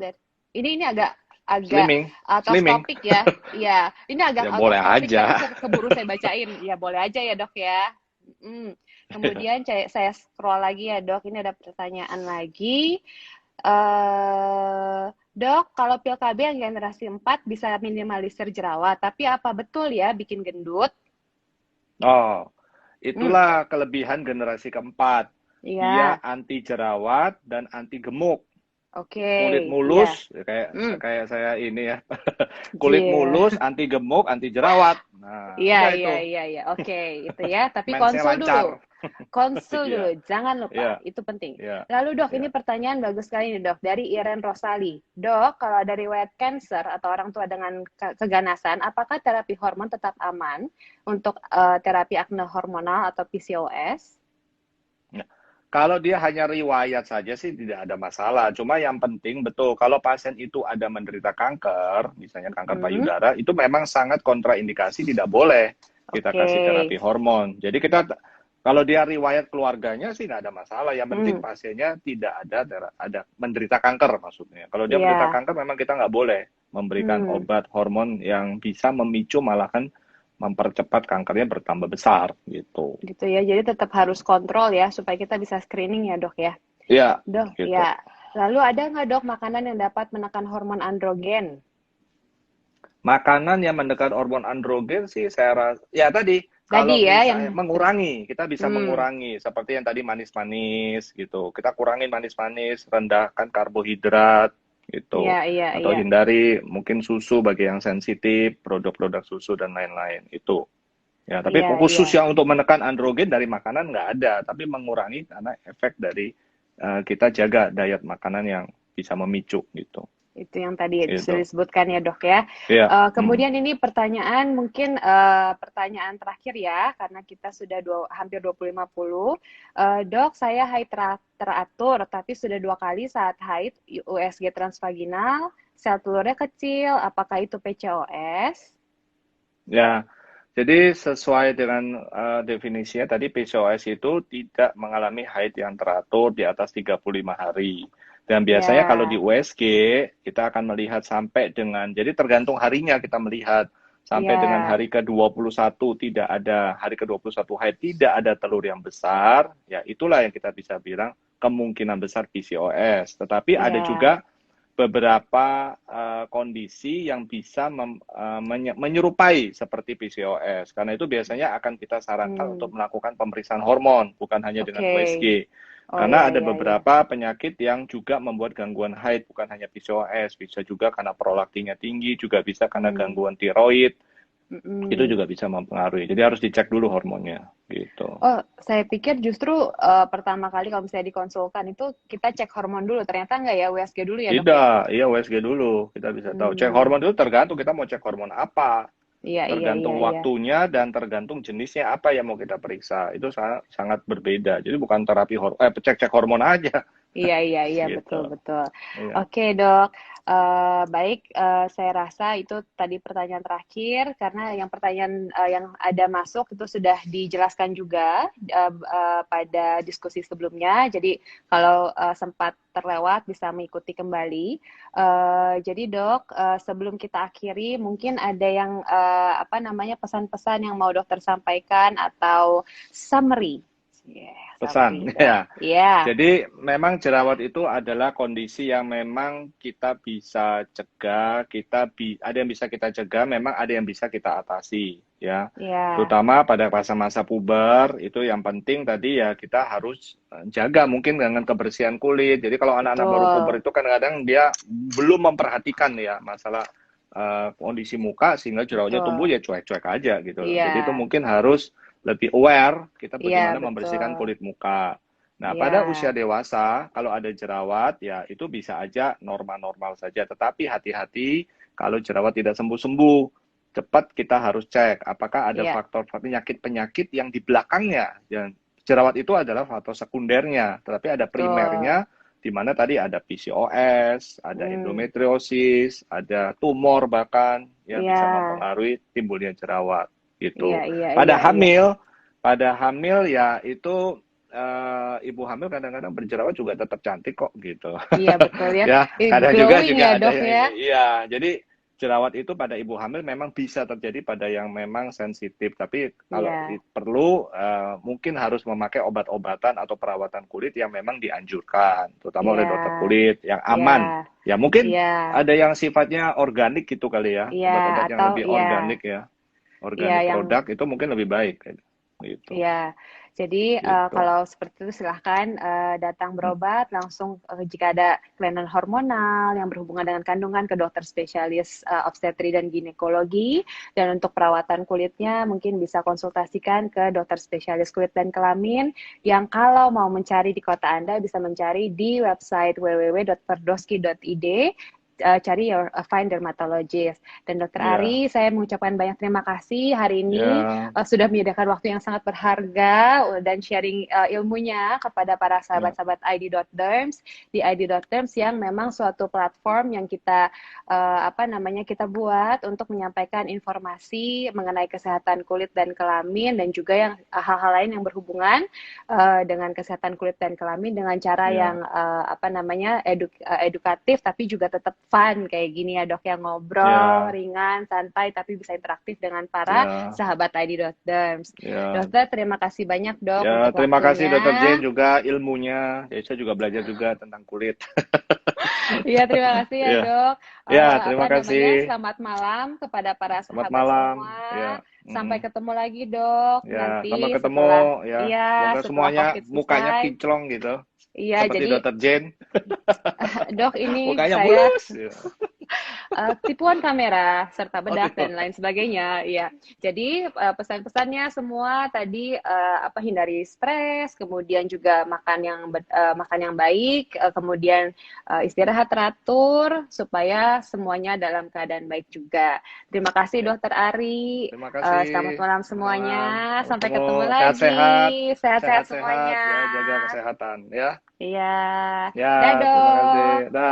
S1: ini agak agak
S2: Slimming.
S1: out of
S2: Slimming.
S1: topic ya. Iya, ini agak
S2: Ya
S1: out of
S2: boleh
S1: topic karena
S2: aja.
S1: keburu saya bacain. Ya boleh aja ya dok ya. Mm. Kemudian saya scroll lagi ya dok. Ini ada pertanyaan lagi. Dok, kalau pil KB yang generasi 4 bisa minimalisir jerawat, tapi apa betul ya bikin gendut?
S2: Oh,
S1: Hmm,
S2: itulah kelebihan generasi keempat. Dia
S1: iya,
S2: anti jerawat dan anti gemuk.
S1: oke,
S2: Kulit
S1: iya.
S2: mulus, ya kayak
S1: Hmm,
S2: kayak saya ini ya. Kulit
S1: iya,
S2: mulus, anti gemuk, anti jerawat. Nah,
S1: iya,
S2: udah
S1: iya,
S2: itu.
S1: iya, iya, oke, itu ya. Tapi
S2: Mensnya
S1: konsul dulu,
S2: lancar.
S1: konsul dulu,
S2: Iya,
S1: jangan lupa,
S2: iya,
S1: itu penting.
S2: iya,
S1: Lalu dok, ini
S2: iya.
S1: pertanyaan bagus sekali nih dok, dari Iren Rosali. Dok, kalau dari riwayat cancer atau orang tua dengan keganasan, apakah terapi hormon tetap aman untuk terapi akne hormonal atau PCOS?
S2: Nah, kalau dia hanya riwayat saja sih tidak ada masalah. Cuma yang penting betul kalau pasien itu ada menderita kanker, misalnya kanker
S1: Hmm,
S2: payudara, itu memang sangat kontraindikasi tidak boleh kita
S1: oke.
S2: kasih terapi hormon. Jadi kita kalau dia riwayat keluarganya sih tidak ada masalah. Yang penting
S1: Hmm,
S2: pasiennya tidak ada menderita kanker maksudnya. Kalau dia menderita
S1: iya.
S2: kanker memang kita nggak boleh memberikan
S1: Hmm,
S2: obat hormon yang bisa memicu malahan mempercepat kankernya bertambah besar gitu.
S1: gitu ya. Jadi tetap harus kontrol ya supaya kita bisa screening ya, Dok ya.
S2: Iya,
S1: Dok,
S2: gitu.
S1: ya. Lalu ada nggak, Dok, makanan yang dapat menekan hormon androgen?
S2: Makanan yang mendekat hormon androgen sih saya rasa ya tadi
S1: Tadi
S2: kalau
S1: ya yang
S2: misalnya mengurangi, kita bisa
S1: hmm,
S2: mengurangi seperti yang tadi manis-manis gitu. Kita kurangin manis-manis, rendahkan karbohidrat
S1: iya,
S2: gitu.
S1: iya,
S2: Atau
S1: iya.
S2: hindari mungkin susu bagi yang sensitif, produk-produk susu dan lain-lain itu. Ya, tapi
S1: Iya, iya.
S2: khusus yang untuk menekan androgen dari makanan nggak ada, tapi mengurangi karena efek dari kita jaga diet makanan yang bisa memicu gitu.
S1: Itu yang tadi sudah
S2: Gitu.
S1: disebutkan ya, Dok ya.
S2: Iya. Mm.
S1: Kemudian ini pertanyaan mungkin pertanyaan terakhir ya, karena kita sudah hampir 20.50. Dok, saya haid teratur, tapi sudah 2 kali saat haid USG transvaginal, sel telurnya kecil. Apakah itu PCOS?
S2: Ya, jadi sesuai dengan definisinya tadi PCOS itu tidak mengalami haid yang teratur di atas 35 hari. Dan biasanya kalau di
S1: Ya,
S2: USG kita akan melihat sampai dengan, jadi tergantung harinya kita melihat sampai dengan
S1: ya,
S2: hari ke-21 tidak ada, hari ke-21 haid tidak ada telur yang besar, ya itulah yang kita bisa bilang kemungkinan besar PCOS. Tetapi ada
S1: ya.
S2: juga beberapa kondisi yang bisa menyerupai seperti PCOS. Karena itu biasanya akan kita sarankan
S1: Hmm,
S2: untuk melakukan pemeriksaan hormon, bukan hanya dengan
S1: oke.
S2: USG.
S1: Oh
S2: Karena
S1: iya
S2: ada
S1: iya iya.
S2: beberapa penyakit yang juga membuat gangguan haid, bukan hanya PCOS, bisa juga karena prolaktinnya tinggi, juga bisa karena
S1: Hmm.
S2: gangguan tiroid, itu
S1: Mm-mm.
S2: juga bisa mempengaruhi. Jadi harus dicek dulu hormonnya, gitu.
S1: Oh, saya pikir justru pertama kali kalau misalnya dikonsulkan itu kita cek hormon dulu. Ternyata enggak ya, USG dulu ya dok ya?
S2: Tidak, iya USG dulu, kita bisa tahu. Cek
S1: Hmm,
S2: hormon dulu tergantung kita mau cek hormon apa,
S1: iya iya iya
S2: tergantung
S1: iya.
S2: waktunya dan tergantung jenisnya apa yang mau kita periksa. Itu sangat, sangat berbeda. Jadi bukan terapi cek-cek hormon aja,
S1: Iya, iya, iya, betul,
S2: gitu.
S1: betul.
S2: Iya.
S1: Oke, Dok. Baik, saya rasa itu tadi pertanyaan terakhir, karena yang pertanyaan yang ada masuk itu sudah dijelaskan juga pada diskusi sebelumnya. Jadi, kalau sempat terlewat, bisa mengikuti kembali. Jadi, Dok, sebelum kita akhiri, mungkin ada yang apa namanya pesan-pesan yang mau dokter sampaikan atau summary. Yeah, summary,
S2: Pesan,
S1: Dok.
S2: ya.
S1: Ya.
S2: Jadi memang jerawat itu adalah kondisi yang memang kita bisa cegah, ada yang bisa kita cegah, memang ada yang bisa kita atasi, ya.
S1: Ya,
S2: Terutama pada masa-masa puber, itu yang penting tadi ya kita harus jaga mungkin dengan kebersihan kulit. Jadi kalau anak-anak baru puber
S1: betul,
S2: itu kadang-kadang dia belum memperhatikan ya masalah kondisi muka sehingga jerawatnya tumbuh
S1: betul.
S2: ya cuek-cuek aja gitu loh. Jadi itu
S1: Iya,
S2: mungkin harus lebih aware kita
S1: iya,
S2: bagaimana membersihkan
S1: betul.
S2: kulit muka. Nah,
S1: Iya,
S2: pada usia dewasa, kalau ada jerawat, ya itu bisa aja normal-normal saja. Tetapi hati-hati kalau jerawat tidak sembuh-sembuh. Cepat kita harus cek apakah ada
S1: iya,
S2: faktor penyakit-penyakit yang di belakangnya. Dan jerawat itu adalah faktor sekundernya, tetapi ada
S1: betul.
S2: primernya, di mana tadi ada PCOS, ada
S1: Hmm,
S2: endometriosis, ada tumor bahkan, yang
S1: iya,
S2: bisa mempengaruhi timbulnya jerawat.
S1: iya,
S2: Gitu.
S1: iya,
S2: Pada
S1: iya, iya.
S2: hamil, pada hamil ya itu ibu hamil kadang-kadang berjerawat juga tetap cantik kok gitu.
S1: Iya, betul ya.
S2: Ya, kadang juga
S1: Glowing ya,
S2: juga ada
S1: Dok
S2: yang
S1: ya.
S2: ini. Iya, jadi jerawat itu pada ibu hamil memang bisa terjadi pada yang memang sensitif, tapi kalau
S1: Iya,
S2: perlu mungkin harus memakai obat-obatan atau perawatan kulit yang memang dianjurkan, terutama oleh
S1: iya,
S2: dokter kulit yang
S1: iya,
S2: aman. Ya mungkin
S1: iya,
S2: ada yang sifatnya organik gitu kali ya,
S1: iya,
S2: obat-obat yang
S1: atau
S2: lebih
S1: iya,
S2: organik ya,
S1: iya
S2: organik
S1: yang
S2: produk itu mungkin lebih baik gitu.
S1: iya, jadi
S2: Gitu.
S1: kalau seperti itu silahkan datang berobat langsung jika ada kelainan hormonal yang berhubungan dengan kandungan ke dokter spesialis obstetri dan ginekologi, dan untuk perawatan kulitnya mungkin bisa konsultasikan ke dokter spesialis kulit dan kelamin yang kalau mau mencari di kota Anda bisa mencari di website www.perdoski.id, cari your find dermatologist. Dan Dokter
S2: Ya,
S1: Ari, saya mengucapkan banyak terima kasih hari ini
S2: ya,
S1: sudah menyediakan waktu yang sangat berharga dan sharing ilmunya kepada para
S2: ya,
S1: sahabat-sahabat ID.Derms di ID.Derms yang memang suatu platform yang kita apa namanya kita buat untuk menyampaikan informasi mengenai kesehatan kulit dan kelamin dan juga yang hal-hal lain yang berhubungan dengan kesehatan kulit dan kelamin dengan cara
S2: ya,
S1: yang apa namanya edukatif tapi juga tetap fun kayak gini ya dok, yang ngobrol
S2: ya,
S1: ringan santai tapi bisa interaktif dengan para
S2: ya,
S1: sahabat ID.Derms.
S2: ya.
S1: Dokter terima kasih banyak dok
S2: Ya,
S1: untuk
S2: terima kasih
S1: waktunya.
S2: Dr. Jane juga ilmunya. Ya, saya juga belajar juga tentang kulit.
S1: Iya terima kasih ya
S2: Ya,
S1: dok.
S2: ya,
S1: Apa
S2: terima
S1: namanya
S2: kasih.
S1: selamat malam kepada para
S2: Selamat
S1: sahabat
S2: malam.
S1: semua.
S2: Ya,
S1: Sampai ketemu lagi dok
S2: ya,
S1: nanti
S2: sampai ketemu
S1: setelah
S2: ya.
S1: iya
S2: Semoga
S1: setelah
S2: semuanya
S1: COVID
S2: mukanya
S1: selesai.
S2: kinclong gitu,
S1: Iya
S2: seperti
S1: jadi
S2: Dr. Jane.
S1: dok ini
S2: Mukanya
S1: saya
S2: mulus. Ya.
S1: tipuan kamera serta
S2: Oh,
S1: bedak dan
S2: tipe.
S1: lain sebagainya. Ya, jadi pesan-pesannya semua tadi apa hindari stres, kemudian juga makan yang baik, kemudian istirahat teratur supaya semuanya dalam keadaan baik juga. Terima kasih
S2: Ya,
S1: Dokter Ari.
S2: terima kasih.
S1: Selamat malam
S2: Malam.
S1: semuanya.
S2: Sampai
S1: Sampai
S2: ketemu.
S1: ketemu lagi.
S2: Sehat-sehat.
S1: Sehat-sehat
S2: Sehat-sehat
S1: semuanya.
S2: ya, jaga kesehatan ya.
S1: Iya.
S2: Ya,
S1: Dadah
S2: terima kasih.
S1: dok.
S2: Dah.